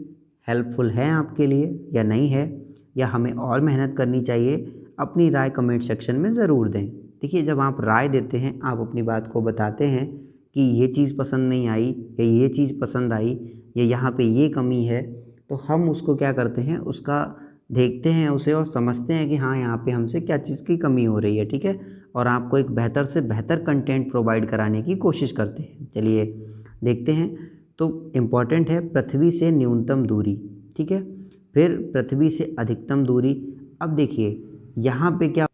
हेल्पफुल है आपके लिए या नहीं है, या हमें और मेहनत करनी चाहिए। अपनी राय कमेंट सेक्शन में ज़रूर दें। देखिए जब आप राय देते हैं, आप अपनी बात को बताते हैं कि ये चीज़ पसंद नहीं आई या ये चीज़ पसंद आई या यहाँ पे ये कमी है, तो हम उसको क्या करते हैं, उसका देखते हैं उसे और समझते हैं कि हाँ यहाँ पे हमसे क्या चीज़ की कमी हो रही है, ठीक है। और आपको एक बेहतर से बेहतर कंटेंट प्रोवाइड कराने की कोशिश करते हैं। चलिए देखते हैं। तो इम्पॉर्टेंट है पृथ्वी से न्यूनतम दूरी, ठीक है, फिर पृथ्वी से अधिकतम दूरी। अब देखिए यहाँ पे क्या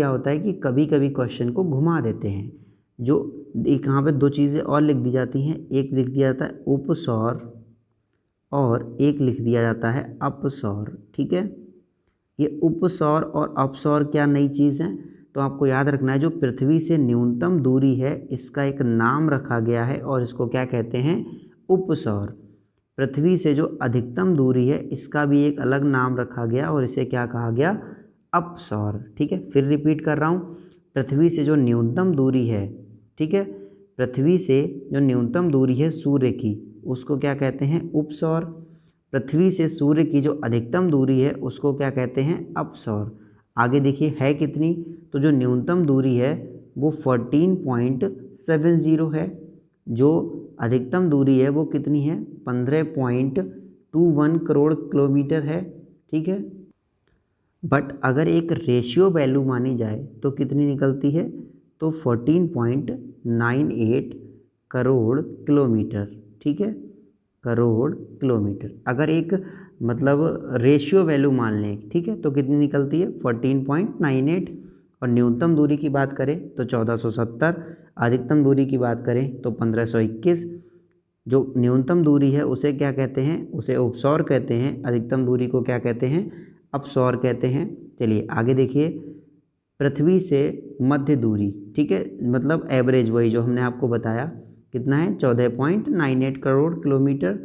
होता है कि कभी कभी क्वेश्चन को घुमा देते हैं। जो एक यहाँ पे दो चीज़ें और लिख दी जाती हैं, एक लिख दिया जाता है उपसौर और एक लिख दिया जाता है अपसौर, ठीक है। ये उपसौर और अपसौर क्या नई चीज़ है, तो आपको याद रखना है जो पृथ्वी से न्यूनतम दूरी है इसका एक नाम रखा गया है और इसको क्या कहते हैं, उपसौर। पृथ्वी से जो अधिकतम दूरी है इसका भी एक अलग नाम रखा गया और इसे क्या कहा गया, अपसौर, ठीक है। फिर रिपीट कर रहा हूँ, पृथ्वी से जो न्यूनतम दूरी है, ठीक है, पृथ्वी से जो न्यूनतम दूरी है सूर्य की उसको क्या कहते हैं, उपसौर। पृथ्वी से सूर्य की जो अधिकतम दूरी है उसको क्या कहते हैं, अपसौर। आगे देखिए है कितनी, तो जो न्यूनतम दूरी है वो 14.70 है, जो अधिकतम दूरी है वो कितनी है, 15.21 करोड़ किलोमीटर है, ठीक है। बट अगर एक रेशियो वैल्यू मानी जाए तो कितनी निकलती है, तो 14.98 करोड़ किलोमीटर, ठीक है, करोड़ किलोमीटर। अगर एक मतलब रेशियो वैल्यू मान लें, ठीक है, तो कितनी निकलती है 14.98। और न्यूनतम दूरी की बात करें तो 1470, अधिकतम दूरी की बात करें तो 1521। जो न्यूनतम दूरी है उसे क्या कहते हैं, उसे उपसौर कहते हैं, अधिकतम दूरी को क्या कहते हैं, अपसौर कहते हैं। चलिए आगे देखिए, पृथ्वी से मध्य दूरी, ठीक है, मतलब एवरेज वही जो हमने आपको बताया कितना है, 14.98 करोड़ किलोमीटर।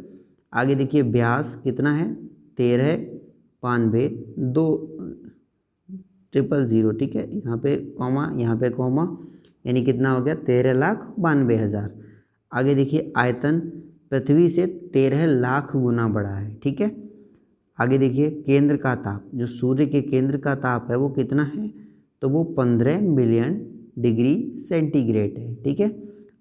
आगे देखिए व्यास कितना है, 13,92,000, ठीक है, यहाँ पे कॉमा यहाँ पे कॉमा, यानी कितना हो गया, 13,92,000। आगे देखिए आयतन पृथ्वी से 13 लाख गुना बड़ा है, ठीक है। आगे देखिए केंद्र का ताप, जो सूर्य के केंद्र का ताप है वो कितना है, तो वो 15 मिलियन डिग्री सेंटीग्रेड है, ठीक है।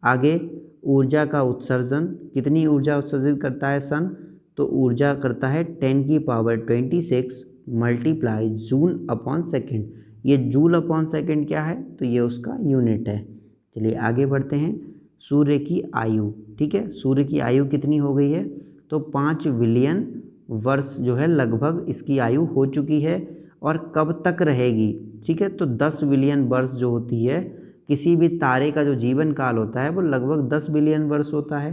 आगे ऊर्जा का उत्सर्जन, कितनी ऊर्जा उत्सर्जित करता है सन, तो ऊर्जा करता है 10⁻26 मल्टीप्लाई जूल अपॉन सेकेंड। ये जूल अपॉन सेकेंड क्या है, तो ये उसका यूनिट है। चलिए आगे बढ़ते हैं। सूर्य की आयु, ठीक है। सूर्य की आयु कितनी हो गई है, तो 5 बिलियन वर्ष जो है लगभग इसकी आयु हो चुकी है। और कब तक रहेगी, ठीक है, तो 10 बिलियन वर्ष जो होती है, किसी भी तारे का जो जीवन काल होता है वो लगभग 10 बिलियन वर्ष होता है।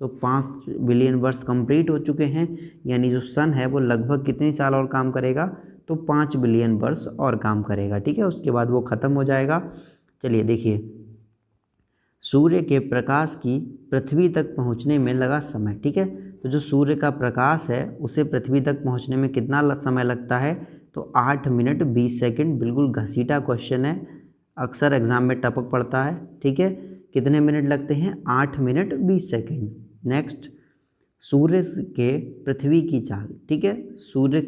तो 5 बिलियन वर्ष कंप्लीट हो चुके हैं, यानी जो सन है वो लगभग कितने साल और काम करेगा, तो 5 बिलियन वर्ष और काम करेगा, ठीक है। उसके बाद वो ख़त्म हो जाएगा। चलिए देखिए, सूर्य के प्रकाश की पृथ्वी तक पहुंचने में लगा समय, ठीक है। तो जो सूर्य का प्रकाश है उसे पृथ्वी तक पहुंचने में कितना समय लगता है, तो 8 मिनट 20 सेकंड। बिल्कुल घसीटा क्वेश्चन है, अक्सर एग्जाम में टपक पड़ता है, ठीक है। कितने मिनट लगते हैं, 8 मिनट 20 सेकंड। नेक्स्ट, सूर्य के पृथ्वी की चाल, ठीक है, सूर्य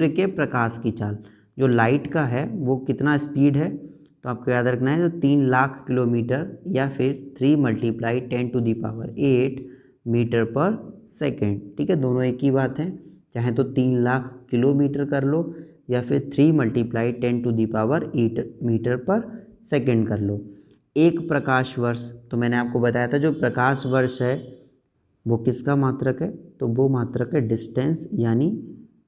के प्रकाश की चाल जो लाइट का है वो कितना स्पीड है, तो आपको याद रखना है, तो 3 लाख किलोमीटर या फिर 3 × 10⁸ मीटर पर सेकेंड, ठीक है। दोनों एक ही बात है, चाहे तो 3 लाख किलोमीटर कर लो या फिर 3 × 10⁸ मीटर पर सेकेंड कर लो। एक प्रकाश वर्ष, तो मैंने आपको बताया था जो प्रकाश वर्ष है वो किसका मात्रक है, तो वो मात्रक है डिस्टेंस यानी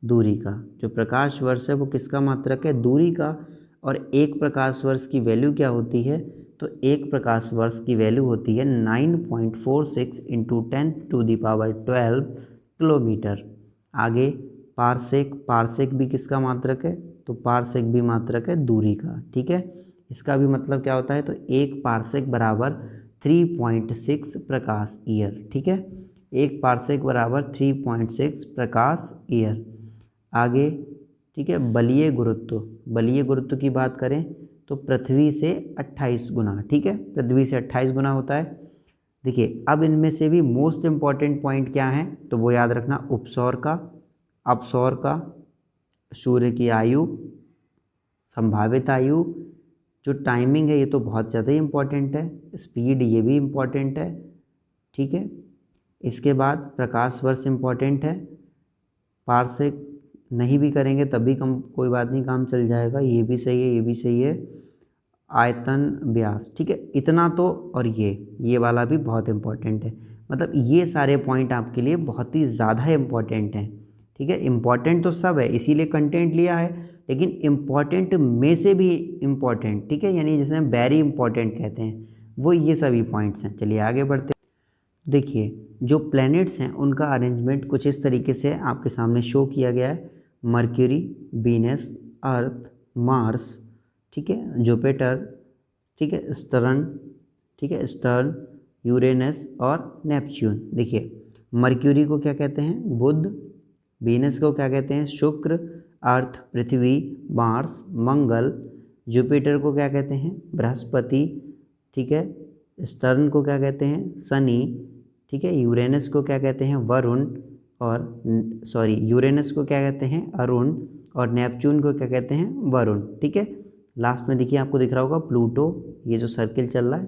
दूरी का। जो प्रकाश वर्ष है वो किसका मात्रक है, दूरी का। और एक प्रकाश वर्ष की वैल्यू क्या होती है, तो एक प्रकाश वर्ष की वैल्यू होती है 9.46 × 10⁻12 किलोमीटर। आगे पारसेक भी किसका मात्रक है, तो पारसेक भी मात्रक है दूरी का, ठीक है। इसका भी मतलब क्या होता है, तो एक पारसेक बराबर 3.6 प्रकाश ईयर, ठीक है। एक पारसेक बराबर 3.6 प्रकाश ईयर। आगे, ठीक है, बलीय गुरुत्व की बात करें तो पृथ्वी से 28 गुना, ठीक है, पृथ्वी से 28 गुना होता है। देखिए, अब इनमें से भी मोस्ट इम्पॉर्टेंट पॉइंट क्या है, तो वो याद रखना, उपसौर का, अपसौर का, सूर्य की आयु, संभावित आयु, जो टाइमिंग है ये तो बहुत ज़्यादा ही इम्पॉर्टेंट है, स्पीड ये भी इम्पॉर्टेंट है, ठीक है। इसके बाद प्रकाश वर्ष इम्पॉर्टेंट है, पारसेक नहीं भी करेंगे तब भी कम, कोई बात नहीं, काम चल जाएगा, ये भी सही है, ये भी सही है। आयतन व्यास, ठीक है, इतना तो, और ये वाला भी बहुत इम्पॉर्टेंट है। मतलब ये सारे पॉइंट आपके लिए बहुत ही ज़्यादा इम्पॉर्टेंट हैं, ठीक है। इम्पॉर्टेंट तो सब है, इसीलिए कंटेंट लिया है, लेकिन इम्पॉर्टेंट में से भी इम्पॉर्टेंट, ठीक है, यानी जिसे वेरी इम्पॉर्टेंट कहते हैं, वो ये सभी पॉइंट्स हैं। चलिए आगे बढ़ते हैं। देखिए, जो प्लैनेट्स हैं उनका अरेंजमेंट कुछ इस तरीके से आपके सामने शो किया गया है। मर्क्यूरी, वीनस, अर्थ, मार्स, ठीक है, जुपिटर, ठीक है, स्टर्न, यूरेनस और नेपच्यून। देखिए, मर्क्यूरी को क्या कहते हैं, बुध, वीनस को क्या कहते हैं, शुक्र, अर्थ पृथ्वी, मार्स मंगल, जुपिटर को क्या कहते हैं, बृहस्पति, ठीक है, स्टर्न को क्या कहते हैं, शनि, ठीक है, यूरेनस को क्या कहते हैं, वरुण, और यूरेनस को क्या कहते हैं, अरुण, और नेपच्यून को क्या कहते हैं, वरुण, ठीक है। लास्ट में देखिए, आपको दिख रहा होगा प्लूटो, ये जो सर्किल चल रहा है,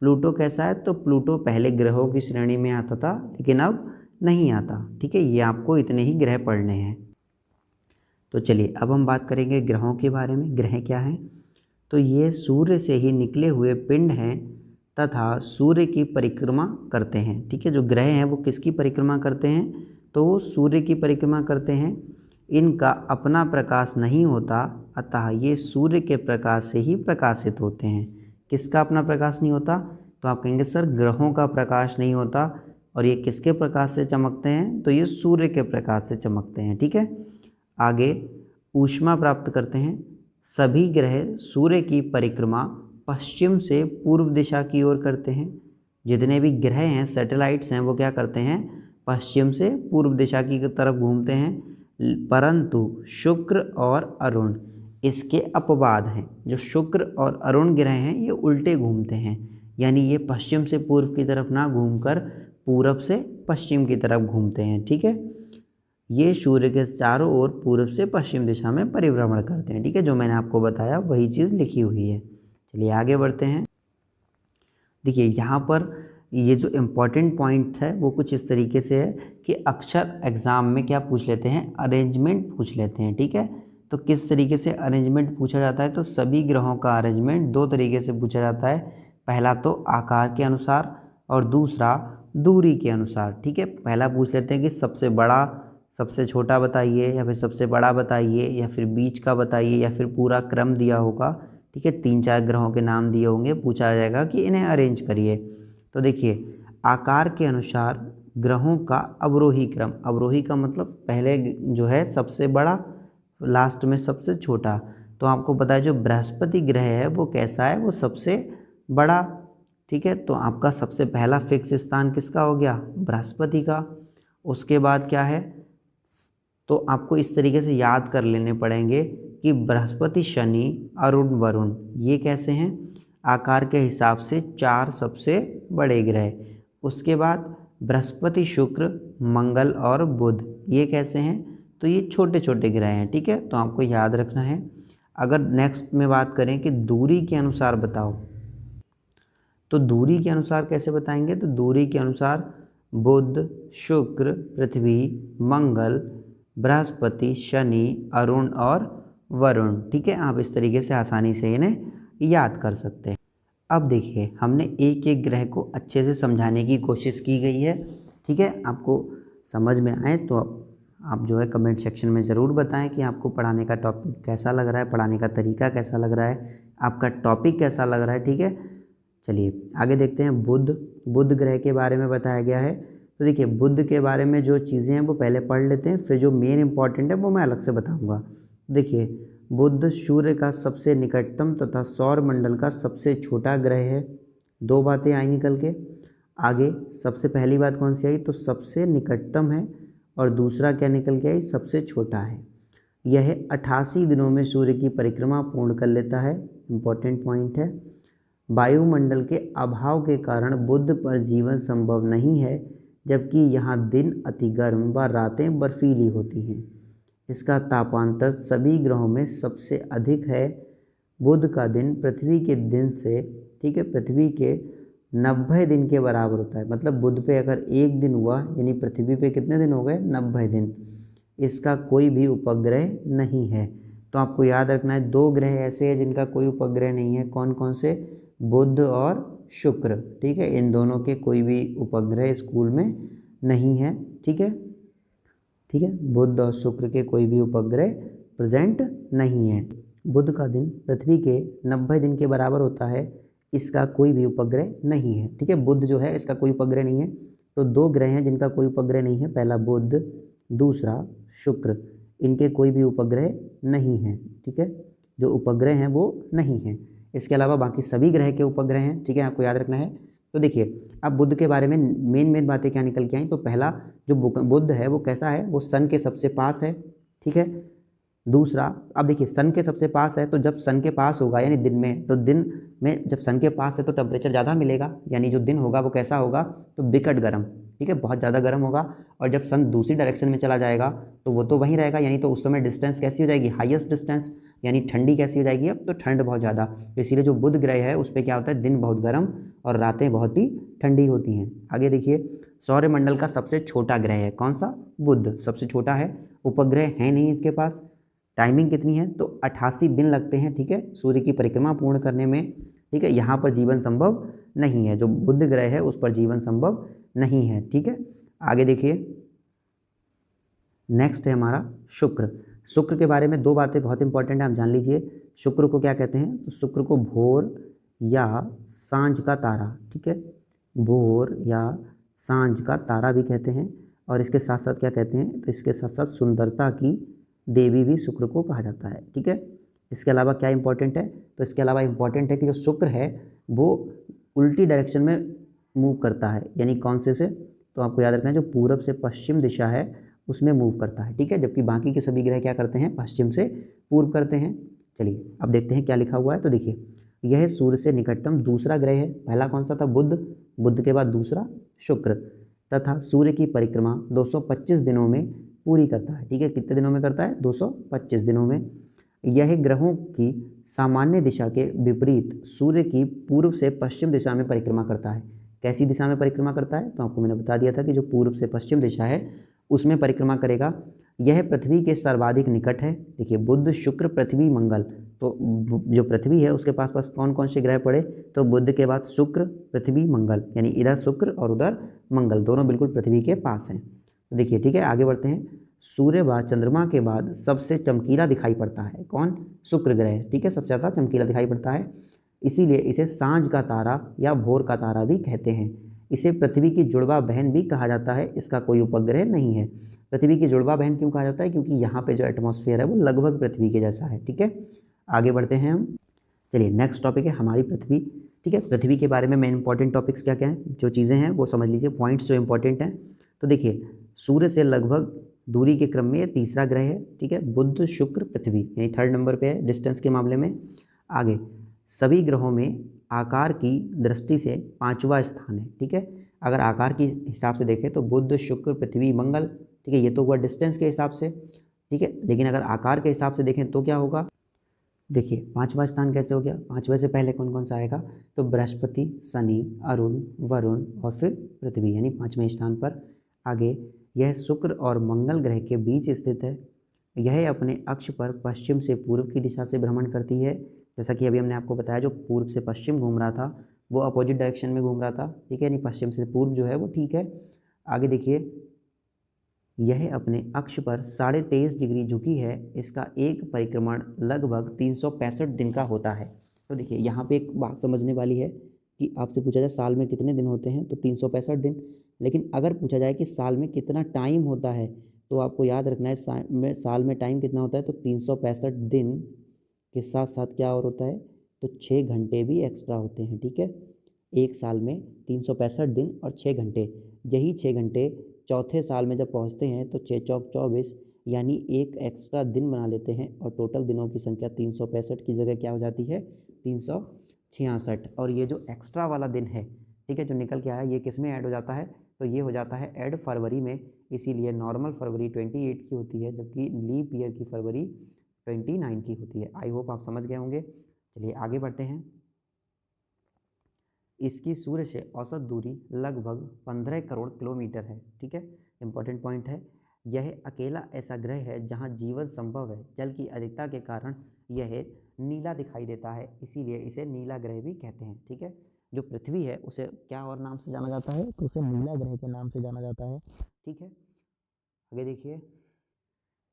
प्लूटो कैसा है, तो प्लूटो पहले ग्रहों की श्रेणी में आता था लेकिन अब नहीं आता, ठीक है। ये आपको इतने ही ग्रह पढ़ने हैं। तो चलिए अब हम बात करेंगे ग्रहों के बारे में। ग्रह क्या हैं, तो ये सूर्य से ही निकले हुए पिंड हैं तथा सूर्य की परिक्रमा करते हैं, ठीक है। जो ग्रह हैं वो किसकी परिक्रमा करते हैं, तो वो सूर्य की परिक्रमा करते हैं। इनका अपना प्रकाश नहीं होता, अतः ये सूर्य के प्रकाश से ही प्रकाशित होते हैं। किसका अपना प्रकाश नहीं होता, तो आप कहेंगे सर ग्रहों का प्रकाश नहीं होता, और ये किसके प्रकाश से चमकते हैं, तो ये सूर्य के प्रकाश से चमकते हैं, ठीक है। आगे, ऊष्मा प्राप्त करते हैं। सभी ग्रह सूर्य की परिक्रमा पश्चिम से पूर्व दिशा की ओर करते हैं। जितने भी ग्रह हैं, सैटेलाइट्स हैं, वो क्या करते हैं, पश्चिम से पूर्व दिशा की तरफ घूमते हैं। परंतु शुक्र और अरुण इसके अपवाद हैं। जो शुक्र और अरुण ग्रह हैं ये उल्टे घूमते हैं, यानी ये पश्चिम से पूर्व की तरफ ना घूमकर पूरब से पश्चिम की तरफ घूमते हैं, ठीक है। ये सूर्य के चारों ओर पूर्व से पश्चिम दिशा में परिभ्रमण करते हैं, ठीक है। जो मैंने आपको बताया वही चीज़ लिखी हुई है। चलिए आगे बढ़ते हैं। देखिए, यहाँ पर ये जो इम्पोर्टेंट पॉइंट है वो कुछ इस तरीके से है कि अक्सर एग्ज़ाम में क्या पूछ लेते हैं, अरेंजमेंट पूछ लेते हैं, ठीक है। तो किस तरीके से अरेंजमेंट पूछा जाता है, तो सभी ग्रहों का अरेंजमेंट दो तरीके से पूछा जाता है। पहला तो आकार के अनुसार, और दूसरा दूरी के अनुसार। ठीक है, पहला पूछ लेते हैं कि सबसे बड़ा, सबसे छोटा बताइए, या फिर सबसे बड़ा बताइए, या फिर बीच का बताइए, या फिर पूरा क्रम दिया होगा। ठीक है, 3-4 ग्रहों के नाम दिए होंगे, पूछा जाएगा कि इन्हें अरेंज करिए। तो देखिए, आकार के अनुसार ग्रहों का अवरोही क्रम, अवरोही का मतलब पहले जो है सबसे बड़ा, लास्ट में सबसे छोटा। तो आपको पता है जो बृहस्पति ग्रह है वो कैसा है, वो सबसे बड़ा। ठीक है, तो आपका सबसे पहला फिक्स स्थान किसका हो गया, बृहस्पति का। उसके बाद क्या है, तो आपको इस तरीके से याद कर लेने पड़ेंगे कि बृहस्पति, शनि, अरुण, वरुण, ये कैसे हैं, आकार के हिसाब से 4 सबसे बड़े ग्रह। उसके बाद बृहस्पति, शुक्र, मंगल और बुध, ये कैसे हैं, तो ये छोटे छोटे ग्रह हैं। ठीक है, तो आपको याद रखना है। अगर नेक्स्ट में बात करें कि दूरी के अनुसार बताओ, तो दूरी के अनुसार कैसे बताएंगे, तो दूरी के अनुसार बुध, शुक्र, पृथ्वी, मंगल, बृहस्पति, शनि, अरुण और वरुण। ठीक है, आप इस तरीके से आसानी से इन्हें याद कर सकते हैं। अब देखिए, हमने एक एक ग्रह को अच्छे से समझाने की कोशिश की गई है। ठीक है, आपको समझ में आए तो आप जो है कमेंट सेक्शन में ज़रूर बताएं कि आपको पढ़ाने का टॉपिक कैसा लग रहा है, पढ़ाने का तरीका कैसा लग रहा है, आपका टॉपिक कैसा लग रहा है। ठीक है, चलिए आगे देखते हैं। बुध ग्रह के बारे में बताया गया है। तो देखिए, बुध के बारे में जो चीज़ें हैं वो पहले पढ़ लेते हैं, फिर जो मेन इंपॉर्टेंट है वो मैं अलग से बताऊँगा। देखिए, बुध सूर्य का सबसे निकटतम तथा सौर मंडल का सबसे छोटा ग्रह है। 2 बातें आई निकल के। आगे सबसे पहली बात कौन सी आई, तो सबसे निकटतम है, और दूसरा क्या निकल के आई, सबसे छोटा है। यह 88 दिनों में सूर्य की परिक्रमा पूर्ण कर लेता है, इंपॉर्टेंट पॉइंट है। वायुमंडल के अभाव के कारण बुध पर जीवन संभव नहीं है, जबकि यहाँ दिन अति गर्म व रातें बर्फीली होती हैं। इसका तापांतर सभी ग्रहों में सबसे अधिक है। बुध का दिन पृथ्वी के दिन से, ठीक है, पृथ्वी के 90 दिन के बराबर होता है। मतलब बुध पे अगर एक दिन हुआ यानी पृथ्वी पे कितने दिन हो गए, 90 दिन। इसका कोई भी उपग्रह नहीं है। तो आपको याद रखना है 2 ग्रह ऐसे हैं जिनका कोई उपग्रह नहीं है। कौन कौन से, बुध और शुक्र। ठीक है, इन दोनों के कोई भी उपग्रह स्कूल में नहीं है। ठीक है, ठीक है, बुध और शुक्र के कोई भी उपग्रह प्रेजेंट नहीं है। बुध का दिन पृथ्वी के 90 दिन के बराबर होता है, इसका कोई भी उपग्रह नहीं है। ठीक है, बुध जो है इसका कोई उपग्रह नहीं है। तो 2 ग्रह हैं जिनका कोई उपग्रह नहीं है, पहला बुध, दूसरा शुक्र, इनके कोई भी उपग्रह नहीं है। ठीक है, जो उपग्रह हैं वो नहीं हैं। इसके अलावा बाकी सभी ग्रह के उपग्रह हैं। ठीक है, आपको याद रखना है। तो देखिए, अब बुध के बारे में मेन बातें क्या निकल के आई। तो पहला जो बुध है वो कैसा है, वो सन के सबसे पास है। ठीक है, दूसरा, अब देखिए सन के सबसे पास है, तो जब सन के पास होगा यानी दिन में, तो दिन में जब सन के पास है तो टेम्परेचर ज़्यादा मिलेगा, यानी जो दिन होगा वो कैसा होगा, तो बिकट गर्म। ठीक है, बहुत ज़्यादा गर्म होगा। और जब सन दूसरी डायरेक्शन में चला जाएगा तो वो तो वहीं रहेगा, यानी तो उस समय डिस्टेंस कैसी हो जाएगी, हाईएस्ट डिस्टेंस, यानी ठंडी कैसी हो जाएगी, अब तो ठंड बहुत ज़्यादा। तो इसीलिए जो बुध ग्रह है उस पर क्या होता है, दिन बहुत गर्म और रातें बहुत ही ठंडी होती हैं। आगे देखिए, सौरमंडल का सबसे छोटा ग्रह है कौन सा, बुध सबसे छोटा है, उपग्रह है नहीं इसके पास। टाइमिंग कितनी है, तो 88 दिन लगते हैं। ठीक है, सूर्य की परिक्रमा पूर्ण करने में। ठीक है, यहाँ पर जीवन संभव नहीं है, जो बुध ग्रह है उस पर जीवन संभव नहीं है। ठीक है, आगे देखिए, नेक्स्ट है हमारा शुक्र। शुक्र के बारे में 2 बातें बहुत इंपॉर्टेंट है, आप जान लीजिए। शुक्र को क्या कहते हैं, तो शुक्र को भोर या सांझ का तारा। ठीक है, भोर या सांझ का तारा भी कहते हैं। और इसके साथ साथ क्या कहते हैं, तो इसके साथ साथ सुंदरता की देवी भी शुक्र को कहा जाता है। ठीक है, इसके अलावा क्या इंपॉर्टेंट है, तो इसके अलावा इंपॉर्टेंट है कि जो शुक्र है वो उल्टी डायरेक्शन में मूव करता है, यानी कौन से, तो आपको याद रखना है जो पूरब से पश्चिम दिशा है उसमें मूव करता है। ठीक है, जबकि बाकी के सभी ग्रह क्या करते हैं, पश्चिम से पूर्व करते हैं। चलिए अब देखते हैं क्या लिखा हुआ है। तो देखिए, यह सूर्य से निकटतम दूसरा ग्रह है। पहला कौन सा था, बुध, बुध के बाद दूसरा शुक्र, तथा सूर्य की परिक्रमा 225 दिनों में पूरी करता है। ठीक है, कितने दिनों में करता है, 225 दिनों में। यह ग्रहों की सामान्य दिशा के विपरीत सूर्य की पूर्व से पश्चिम दिशा में परिक्रमा करता है। कैसी दिशा में परिक्रमा करता है, तो आपको मैंने बता दिया था कि जो पूर्व से पश्चिम दिशा है उसमें परिक्रमा करेगा। यह पृथ्वी के सर्वाधिक निकट है। देखिए, बुध, शुक्र, पृथ्वी, मंगल, तो जो पृथ्वी है उसके पास पास कौन कौन से ग्रह पड़े, तो बुध के बाद शुक्र, पृथ्वी, मंगल, यानी इधर शुक्र और उधर मंगल, दोनों बिल्कुल पृथ्वी के पास हैं। तो देखिए ठीक है, आगे बढ़ते हैं। सूर्य व चंद्रमा के बाद सबसे चमकीला दिखाई पड़ता है कौन, शुक्र ग्रह, ठीक है, सबसे ज़्यादा चमकीला दिखाई पड़ता है, इसीलिए इसे सांझ का तारा या भोर का तारा भी कहते हैं। इसे पृथ्वी की जुड़वा बहन भी कहा जाता है, इसका कोई उपग्रह नहीं है। पृथ्वी की जुड़वा बहन क्यों कहा जाता है, क्योंकि यहाँ पे जो एटमॉस्फेयर है वो लगभग पृथ्वी के जैसा है, ठीक है। आगे बढ़ते हैं हम। चलिए नेक्स्ट टॉपिक है हमारी पृथ्वी, ठीक है। पृथ्वी के बारे में मेन इंपॉर्टेंट टॉपिक्स क्या क्या हैं, जो चीज़ें हैं वो समझ लीजिए, पॉइंट्स जो इंपॉर्टेंट हैं। तो देखिए सूर्य से लगभग दूरी के क्रम में ये तीसरा ग्रह है, ठीक है, बुध शुक्र पृथ्वी, यानी थर्ड नंबर पे है डिस्टेंस के मामले में। आगे सभी ग्रहों में आकार की दृष्टि से पांचवा स्थान है, ठीक है। अगर आकार के हिसाब से देखें तो बुध शुक्र पृथ्वी मंगल, ठीक है, ये तो हुआ डिस्टेंस के हिसाब से, ठीक है, लेकिन अगर आकार के हिसाब से देखें तो क्या होगा, देखिए पांचवा स्थान कैसे हो गया, पांचवे से पहले कौन कौन सा आएगा, तो बृहस्पति, शनि, अरुण, वरुण और फिर पृथ्वी, यानी पांचवें स्थान पर। आगे यह शुक्र और मंगल ग्रह के बीच स्थित है, यह अपने अक्ष पर पश्चिम से पूर्व की दिशा से भ्रमण करती है, जैसा कि अभी हमने आपको बताया जो पूर्व से पश्चिम घूम रहा था वो अपोजिट डायरेक्शन में घूम रहा था, ठीक है, यानी पश्चिम से पूर्व जो है वो ठीक है। आगे देखिए यह अपने अक्ष पर 23.5 डिग्री झुकी है, इसका एक परिक्रमण लगभग 365 दिन का होता है। तो देखिए यहाँ पे एक बात समझने वाली है कि आपसे पूछा जाए साल में कितने दिन होते हैं, तो 365 दिन, लेकिन अगर पूछा जाए कि साल में कितना टाइम होता है तो आपको याद रखना है साल में टाइम कितना होता है, तो 365 दिन के साथ साथ क्या और होता है, तो 6 घंटे भी एक्स्ट्रा होते हैं, ठीक है। एक साल में 365 दिन और 6 घंटे, यही 6 घंटे चौथे साल में जब पहुंचते हैं तो 6 चौक 24, यानी एक एक्स्ट्रा दिन बना लेते हैं और टोटल दिनों की संख्या 365 की जगह क्या हो जाती है, 366। और ये जो एक्स्ट्रा वाला दिन है, ठीक है, जो निकल के आया, ये किस में ऐड हो जाता है, तो ये हो जाता है ऐड फरवरी में, इसीलिए नॉर्मल फरवरी 28 की होती है जबकि लीप ईयर की फरवरी 29 की होती है। आई होप आप समझ गए होंगे। चलिए आगे बढ़ते हैं। इसकी सूर्य से औसत दूरी लगभग 15 करोड़ किलोमीटर है, ठीक है, इंपॉर्टेंट पॉइंट है। यह अकेला ऐसा ग्रह है जहां जीवन संभव है, जल की अधिकता के कारण यह नीला दिखाई देता है, इसीलिए इसे नीला ग्रह भी कहते हैं, ठीक है। जो पृथ्वी है उसे क्या और नाम से जाना जाता है, तो उसे नीला ग्रह के नाम से जाना जाता है, ठीक है। आगे देखिए,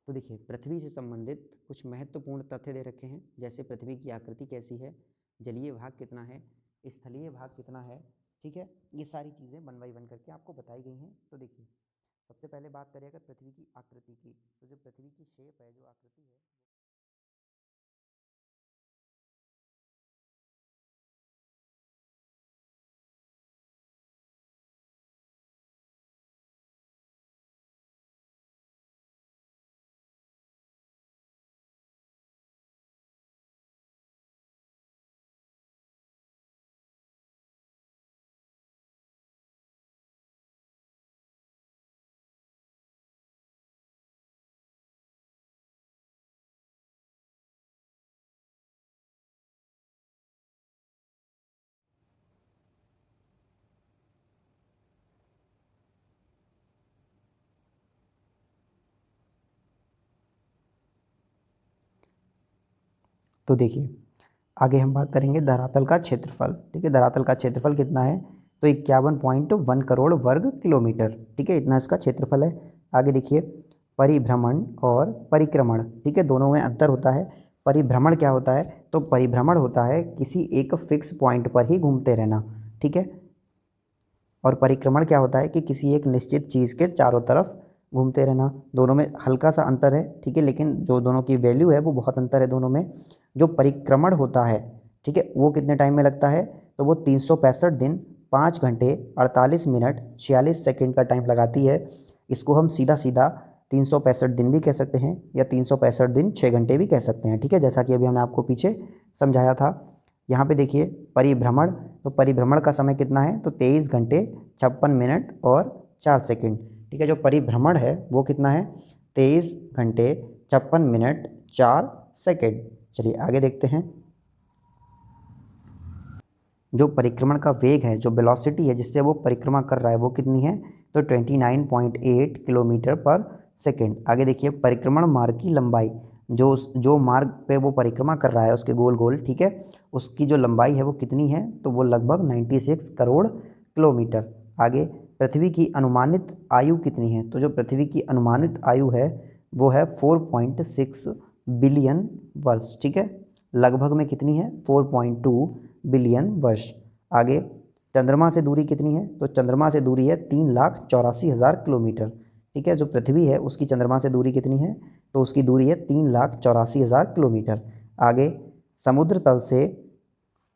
तो देखिए पृथ्वी से संबंधित कुछ महत्वपूर्ण तथ्य दे रखे हैं, जैसे पृथ्वी की आकृति कैसी है, जलीय भाग कितना है, स्थलीय भाग कितना है, ठीक है, ये सारी चीज़ें वन बाई वन करके आपको बताई गई हैं। तो देखिए सबसे पहले बात करें अगर पृथ्वी की आकृति की, तो जो पृथ्वी की शेप है, जो आकृति है, तो देखिए आगे हम बात करेंगे धरातल का क्षेत्रफल, ठीक है, धरातल का क्षेत्रफल कितना है, तो 51.1 करोड़ वर्ग किलोमीटर, ठीक है, इतना इसका क्षेत्रफल है। आगे देखिए परिभ्रमण और परिक्रमण, ठीक है, दोनों में अंतर होता है। परिभ्रमण क्या होता है, तो परिभ्रमण होता है किसी एक फिक्स पॉइंट पर ही घूमते रहना, ठीक है, और परिक्रमण क्या होता है कि किसी एक निश्चित चीज़ के चारों तरफ घूमते रहना। दोनों में हल्का सा अंतर है, ठीक है, लेकिन जो दोनों की वैल्यू है वो बहुत अंतर है दोनों में। जो परिक्रमण होता है, ठीक है, वो कितने टाइम में लगता है, तो वो 365 दिन 5 घंटे 48 मिनट 46 सेकंड का टाइम लगाती है। इसको हम सीधा सीधा 365 दिन भी कह सकते हैं या 365 दिन 6 घंटे भी कह सकते हैं, ठीक है, जैसा कि अभी हमने आपको पीछे समझाया था। यहाँ पे देखिए परिभ्रमण, तो परिभ्रमण का समय कितना है, तो 23 घंटे 56 मिनट और 4 सेकंड, ठीक है। जो परिभ्रमण है वो कितना है, 23 घंटे 56 मिनट 4 सेकंड। चलिए आगे देखते हैं। जो परिक्रमण का वेग है, जो वेलोसिटी है जिससे वो परिक्रमा कर रहा है, वो कितनी है, तो 29.8 किलोमीटर पर सेकेंड। आगे देखिए परिक्रमण मार्ग की लंबाई, जो मार्ग पे वो परिक्रमा कर रहा है उसके गोल गोल, ठीक है, उसकी जो लंबाई है वो कितनी है, तो वो लगभग 96 करोड़ किलोमीटर। आगे, पृथ्वी की अनुमानित आयु कितनी है, तो जो पृथ्वी की अनुमानित आयु है वो है 4.6 बिलियन वर्ष, ठीक है, लगभग में कितनी है, 4.2 बिलियन वर्ष। आगे, चंद्रमा से दूरी कितनी है, तो चंद्रमा से दूरी है 3,84,000 किलोमीटर, ठीक है, जो पृथ्वी है उसकी चंद्रमा से दूरी कितनी है, तो उसकी दूरी है 3,84,000 किलोमीटर। आगे, समुद्र तल से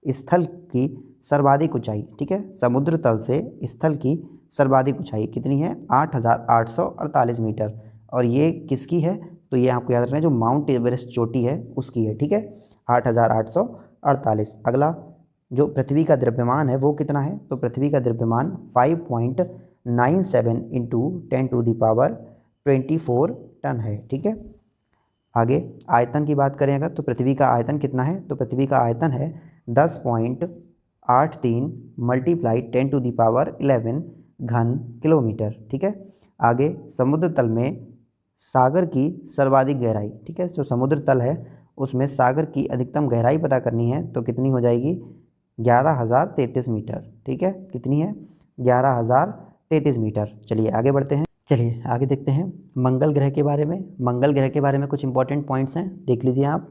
स्थल की सर्वाधिक ऊंचाई, ठीक है, समुद्र तल से स्थल की सर्वाधिक ऊंचाई कितनी है, 8,848 मीटर। और ये किसकी है, तो ये आपको याद रखना है जो माउंट एवरेस्ट चोटी है उसकी है, ठीक है, 8,848। अगला, जो पृथ्वी का द्रव्यमान है वो कितना है, तो पृथ्वी का द्रव्यमान 5.97 इंटू 10⁻24 टन है, ठीक है। आगे, आयतन की बात करें अगर, तो पृथ्वी का आयतन कितना है, तो पृथ्वी का आयतन है 10.83 मल्टीप्लाई 10⁻11 घन किलोमीटर, ठीक है। आगे, समुद्र तल में सागर की सर्वाधिक गहराई, ठीक है, जो समुद्र तल है उसमें सागर की अधिकतम गहराई पता करनी है तो कितनी हो जाएगी, 11,033 मीटर, ठीक है, कितनी है, 11,033 मीटर। चलिए आगे बढ़ते हैं। चलिए आगे देखते हैं मंगल ग्रह के बारे में। मंगल ग्रह के बारे में कुछ इंपॉर्टेंट पॉइंट्स हैं, देख लीजिए आप।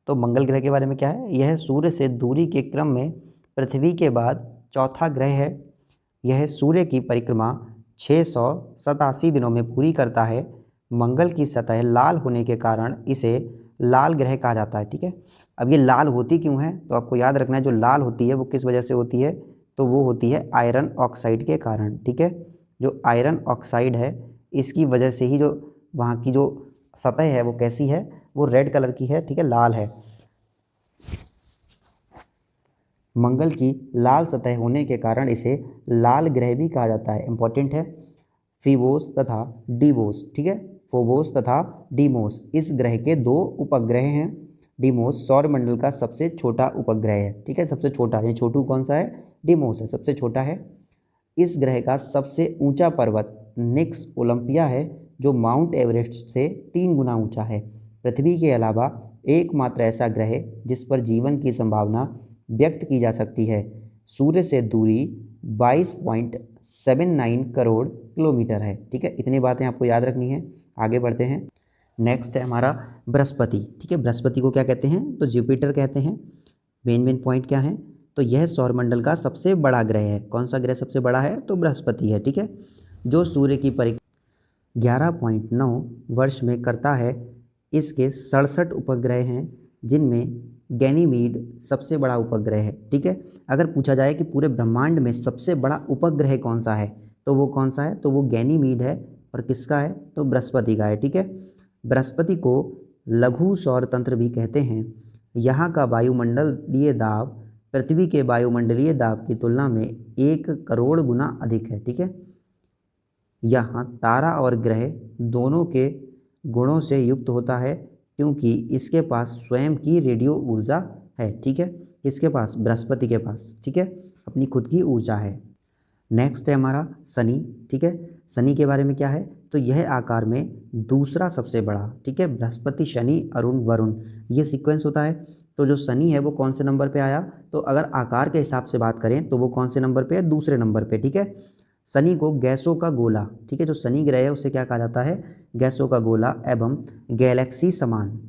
तो मंगल ग्रह के बारे में क्या है, यह सूर्य से दूरी के क्रम में पृथ्वी के बाद चौथा ग्रह है। यह सूर्य की परिक्रमा 687 दिनों में पूरी करता है। मंगल की सतह लाल होने के कारण इसे लाल ग्रह कहा जाता है, ठीक है। अब ये लाल होती क्यों है, तो आपको याद रखना है जो लाल होती है वो किस वजह से होती है, तो वो होती है आयरन ऑक्साइड के कारण, ठीक है। जो आयरन ऑक्साइड है इसकी वजह से ही जो वहाँ की जो सतह है वो कैसी है, वो रेड कलर की है, ठीक है, लाल है। मंगल की लाल सतह होने के कारण इसे लाल ग्रह भी कहा जाता है, इंपॉर्टेंट है। फीबोस तथा डीमोस, ठीक है, फोबोस तथा डीमोस इस ग्रह के दो उपग्रह हैं। डीमोस सौरमंडल का सबसे छोटा उपग्रह है, ठीक है, सबसे छोटा, ये छोटू कौन सा है, डीमोस है, सबसे छोटा है। इस ग्रह का सबसे ऊंचा पर्वत निक्स ओलंपिया है जो माउंट एवरेस्ट से 3 गुना ऊंचा है। पृथ्वी के अलावा एकमात्र ऐसा ग्रह जिस पर जीवन की संभावना व्यक्त की जा सकती है। सूर्य से दूरी 22.79 करोड़ किलोमीटर है, ठीक है, इतनी बातें आपको याद रखनी है। आगे बढ़ते हैं। नेक्स्ट है हमारा बृहस्पति, ठीक है, बृहस्पति को क्या कहते हैं, तो जुपिटर कहते हैं। मेन पॉइंट क्या है, तो यह सौरमंडल का सबसे बड़ा ग्रह है। कौन सा ग्रह सबसे बड़ा है, तो बृहस्पति है, ठीक है, जो सूर्य की परिक्रमा 11.9 वर्ष में करता है। इसके 67 उपग्रह हैं जिनमें गैनीमीड सबसे बड़ा उपग्रह है, ठीक है। अगर पूछा जाए कि पूरे ब्रह्मांड में सबसे बड़ा उपग्रह कौन सा है, तो वो कौन सा है, तो वो गैनीमीड है। और किसका है, तो बृहस्पति का है, ठीक है। बृहस्पति को लघु सौर तंत्र भी कहते हैं। यहाँ का वायुमंडलीय दाब पृथ्वी के वायुमंडलीय दाब की तुलना में 1 करोड़ गुना अधिक है, ठीक है। यहाँ तारा और ग्रह दोनों के गुणों से युक्त होता है क्योंकि इसके पास स्वयं की रेडियो ऊर्जा है, ठीक है, किसके पास, बृहस्पति के पास, ठीक है, अपनी खुद की ऊर्जा है। नेक्स्ट है हमारा शनि, ठीक है। शनि के बारे में क्या है, तो यह आकार में दूसरा सबसे बड़ा, ठीक है, बृहस्पति, शनि, अरुण, वरुण, ये सीक्वेंस होता है। तो जो शनि है वो कौन से नंबर पे आया, तो अगर आकार के हिसाब से बात करें तो वो कौन से नंबर पे है, दूसरे नंबर पे, ठीक है। शनि को गैसों का गोला, ठीक है, जो शनि ग्रह है उसे क्या कहा जाता है, गैसों का गोला एवं गैलेक्सी समान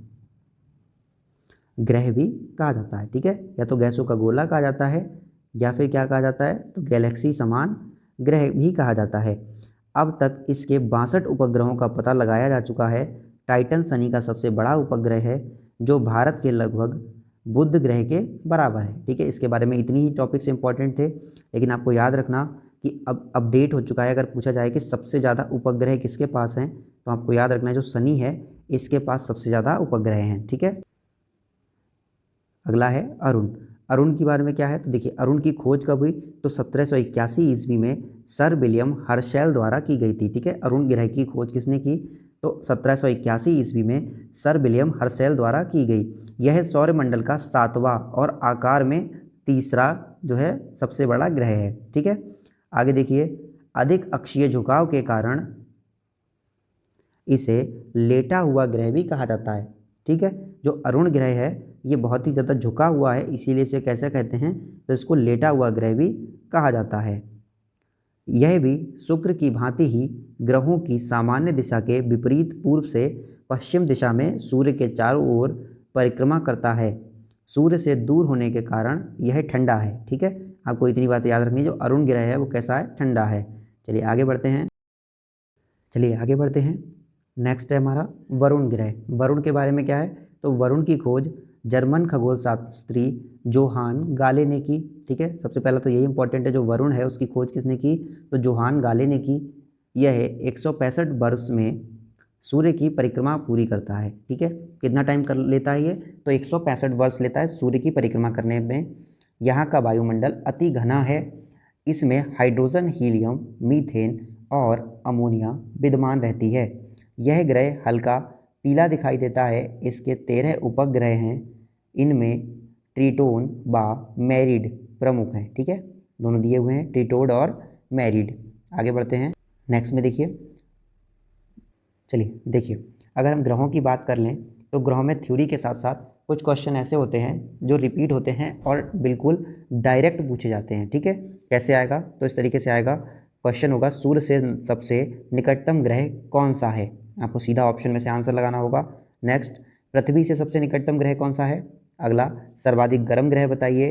ग्रह भी कहा जाता है, ठीक है। या तो गैसों का गोला कहा जाता है या फिर क्या कहा जाता है, तो गैलेक्सी समान ग्रह भी कहा जाता है। अब तक इसके 62 उपग्रहों का पता लगाया जा चुका है। टाइटन शनि का सबसे बड़ा उपग्रह है जो भारत के लगभग बुध ग्रह के बराबर है, ठीक है। इसके बारे में इतनी ही टॉपिक्स इंपॉर्टेंट थे, लेकिन आपको याद रखना कि अब अपडेट हो चुका है। अगर पूछा जाए कि सबसे ज़्यादा उपग्रह किसके पास हैं, तो आपको याद रखना है जो शनि है इसके पास सबसे ज़्यादा उपग्रह हैं, ठीक है। अगला है अरुण। अरुण के बारे में क्या है, तो देखिए अरुण की खोज कब हुई, तो 1781 ईस्वी में सर विलियम हर्शेल द्वारा की गई थी, ठीक है। अरुण ग्रह की खोज किसने की, तो 1781 ईस्वी में सर विलियम हर्शेल द्वारा की गई। यह सौरमंडल का 7वां और आकार में तीसरा जो है सबसे बड़ा ग्रह है, ठीक है। आगे देखिए, अधिक अक्षीय झुकाव के कारण इसे लेटा हुआ ग्रह भी कहा जाता है। ठीक है। जो अरुण ग्रह है ये बहुत ही ज़्यादा झुका हुआ है, इसीलिए इसे कैसे कहते हैं, तो इसको लेटा हुआ ग्रह भी कहा जाता है। यह भी शुक्र की भांति ही ग्रहों की सामान्य दिशा के विपरीत पूर्व से पश्चिम दिशा में सूर्य के चारों ओर परिक्रमा करता है। सूर्य से दूर होने के कारण यह ठंडा है। ठीक है, आपको इतनी बात याद रखनी है, जो अरुण ग्रह है वो कैसा है, ठंडा है। चलिए आगे बढ़ते हैं। नेक्स्ट है हमारा वरुण ग्रह। वरुण के बारे में क्या है, तो वरुण की खोज जर्मन खगोल शास्त्री जोहान गाले ने की। ठीक है, सबसे पहला तो यही इंपॉर्टेंट है, जो वरुण है उसकी खोज किसने की, तो जोहान गाले ने की। यह 165 वर्ष में सूर्य की परिक्रमा पूरी करता है। ठीक है, कितना टाइम कर लेता है ये, तो 165 वर्ष लेता है सूर्य की परिक्रमा करने में। यहाँ का वायुमंडल अति घना है, इसमें हाइड्रोजन, हीलियम, मीथेन और अमोनिया विद्यमान रहती है। यह ग्रह हल्का पीला दिखाई देता है। इसके 13 उपग्रह हैं, इनमें ट्रिटोन व मैरिड प्रमुख हैं। ठीक है, दोनों दिए हुए हैं, ट्रिटोड और मैरिड। आगे बढ़ते हैं नेक्स्ट में। देखिए अगर हम ग्रहों की बात कर लें तो ग्रहों में थ्योरी के साथ साथ कुछ क्वेश्चन ऐसे होते हैं जो रिपीट होते हैं और बिल्कुल डायरेक्ट पूछे जाते हैं। ठीक है, कैसे आएगा, तो इस तरीके से आएगा। क्वेश्चन होगा सूर्य से सबसे निकटतम ग्रह कौन सा है, आपको सीधा ऑप्शन में से आंसर लगाना होगा। नेक्स्ट, पृथ्वी से सबसे निकटतम ग्रह कौन सा है। अगला, सर्वाधिक गर्म ग्रह बताइए।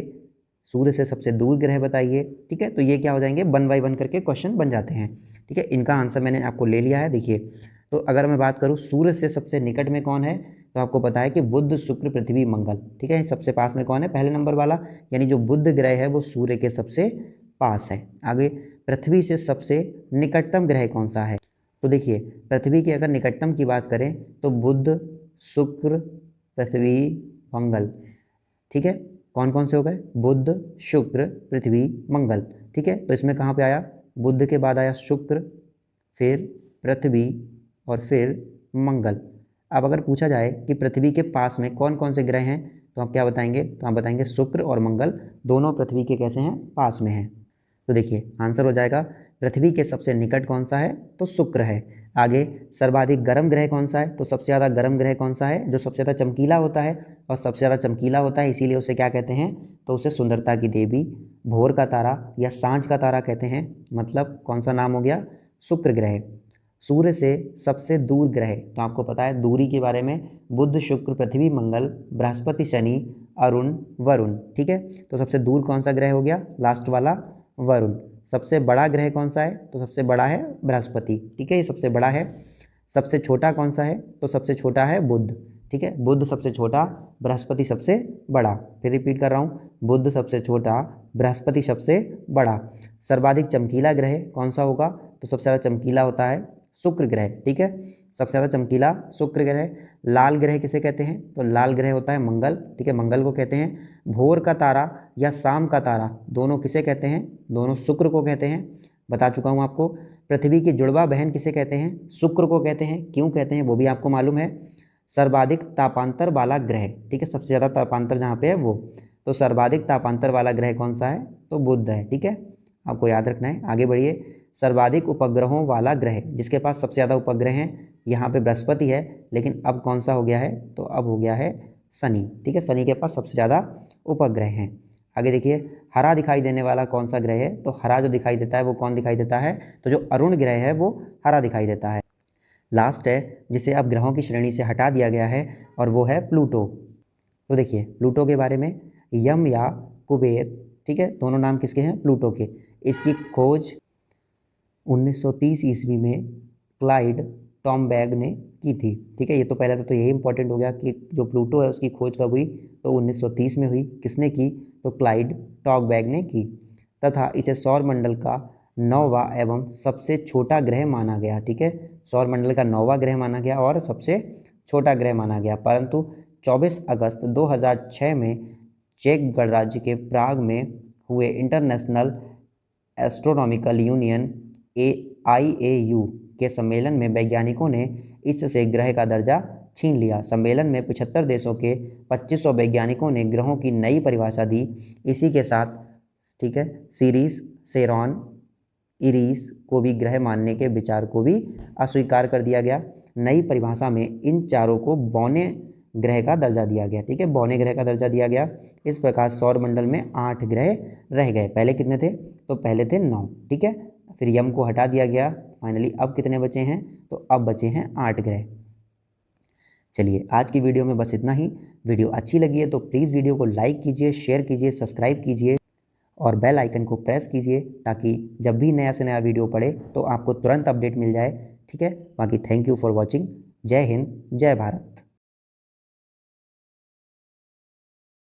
सूर्य से सबसे दूर ग्रह बताइए। ठीक है, तो ये क्या हो जाएंगे, 1 बाय 1 करके क्वेश्चन बन जाते हैं। ठीक है, इनका आंसर मैंने आपको ले लिया है। देखिए, तो अगर मैं बात करूँ सूर्य से सबसे निकट में कौन है, तो आपको पता है कि बुध, शुक्र, पृथ्वी, मंगल। ठीक है, सबसे पास में कौन है, पहले नंबर वाला, यानी जो बुध ग्रह है वो सूर्य के सबसे पास है। आगे, पृथ्वी से सबसे निकटतम ग्रह कौन सा है, तो देखिए पृथ्वी की अगर निकटतम की बात करें तो बुध, शुक्र, पृथ्वी, मंगल। ठीक है, कौन कौन से हो गए, बुध, शुक्र, पृथ्वी, मंगल। ठीक है, तो इसमें कहाँ पे आया, बुध के बाद आया शुक्र, फिर पृथ्वी और फिर मंगल। अब अगर पूछा जाए कि पृथ्वी के पास में कौन कौन से ग्रह हैं, तो आप क्या बताएंगे, तो आप बताएंगे शुक्र और मंगल दोनों पृथ्वी के कैसे हैं, पास में हैं। तो देखिए आंसर हो जाएगा पृथ्वी के सबसे निकट कौन सा है, तो शुक्र है। आगे, सर्वाधिक गर्म ग्रह कौन सा है, तो सबसे ज़्यादा गर्म ग्रह कौन सा है, जो सबसे ज़्यादा चमकीला होता है, और सबसे ज़्यादा चमकीला होता है इसीलिए उसे क्या कहते हैं, तो उसे सुंदरता की देवी, भोर का तारा या सांझ का तारा कहते हैं। मतलब कौन सा नाम हो गया, शुक्र ग्रह। सूर्य से सबसे दूर ग्रह, तो आपको पता है दूरी के बारे में, बुध, शुक्र, पृथ्वी, मंगल, बृहस्पति, शनि, अरुण, वरुण। ठीक है, तो सबसे दूर कौन सा ग्रह हो गया, लास्ट वाला, वरुण। सबसे बड़ा ग्रह कौन सा है, तो सबसे बड़ा है बृहस्पति। ठीक है, ये सबसे बड़ा है। सबसे छोटा कौन सा है, तो सबसे छोटा है बुध। ठीक है, बुध सबसे छोटा, बृहस्पति सबसे बड़ा। फिर रिपीट कर रहा हूँ, बुध सबसे छोटा, बृहस्पति सबसे बड़ा। सर्वाधिक चमकीला ग्रह कौन सा होगा, तो सबसे ज़्यादा चमकीला होता है शुक्र ग्रह। ठीक है, सबसे ज़्यादा चमकीला शुक्र ग्रह। लाल ग्रह किसे कहते हैं, तो लाल ग्रह होता है मंगल। ठीक है, मंगल को कहते हैं। भोर का तारा या शाम का तारा, दोनों किसे कहते हैं, दोनों शुक्र को कहते हैं, बता चुका हूँ आपको। पृथ्वी की जुड़वा बहन किसे कहते हैं, शुक्र को कहते हैं। क्यों कहते हैं वो भी आपको मालूम है। सर्वाधिक तापांतर वाला ग्रह, ठीक है, सबसे ज़्यादा तापांतर जहाँ पे है वो, तो सर्वाधिक तापांतर वाला ग्रह कौन सा है, तो बुध है। ठीक है, आपको याद रखना है। आगे बढ़िए, सर्वाधिक उपग्रहों वाला ग्रह, जिसके पास सबसे ज़्यादा उपग्रह हैं, यहाँ पे बृहस्पति है, लेकिन अब कौन सा हो गया है, तो अब हो गया है शनि। ठीक है, शनि के पास सबसे ज़्यादा उपग्रह हैं। आगे देखिए, हरा दिखाई देने वाला कौन सा ग्रह है, तो हरा जो दिखाई देता है वो कौन दिखाई देता है, तो जो अरुण ग्रह है वो हरा दिखाई देता है। लास्ट है जिसे अब ग्रहों की श्रेणी से हटा दिया गया है, और वो है प्लूटो। तो देखिए प्लूटो के बारे में, यम या कुबेर, ठीक है, दोनों नाम किसके हैं, प्लूटो के। इसकी खोज 1930 ईस्वी में क्लाइड टॉमबैग ने की थी। ठीक है, ये तो पहले तो यही इंपॉर्टेंट हो गया कि जो प्लूटो है उसकी खोज कब हुई, तो 1930 में हुई। किसने की, तो क्लाइड टॉमबैग ने की, तथा इसे सौर मंडल का 9वां एवं सबसे छोटा ग्रह माना गया। ठीक है, सौर मंडल का 9वां ग्रह माना गया और सबसे छोटा ग्रह माना गया। परंतु 24 अगस्त 2006 में चेक गणराज्य के प्राग में हुए इंटरनेशनल एस्ट्रोनॉमिकल यूनियन IAU के सम्मेलन में वैज्ञानिकों ने इससे ग्रह का दर्जा छीन लिया। सम्मेलन में 75 देशों के 2500 वैज्ञानिकों ने ग्रहों की नई परिभाषा दी। इसी के साथ, ठीक है, सीरीस, सेरॉन, इरीस को भी ग्रह मानने के विचार को भी अस्वीकार कर दिया गया। नई परिभाषा में इन चारों को बौने ग्रह का दर्जा दिया गया। ठीक है, बौने ग्रह का दर्जा दिया गया। इस प्रकार सौरमंडल में 8 ग्रह रह गए। पहले कितने थे? तो पहले थे 9। ठीक है, फिर यम को हटा दिया गया। फाइनली अब कितने बचे हैं? तो अब बचे हैं 8 ग्रह। चलिए, आज की वीडियो में बस इतना ही। वीडियो अच्छी लगी है तो प्लीज़ वीडियो को लाइक कीजिए, शेयर कीजिए, सब्सक्राइब कीजिए और बेल आइकन को प्रेस कीजिए ताकि जब भी नया से नया वीडियो पड़े तो आपको तुरंत अपडेट मिल जाए। ठीक है, बाकी थैंक यू फॉर वॉचिंग। जय हिंद, जय भारत।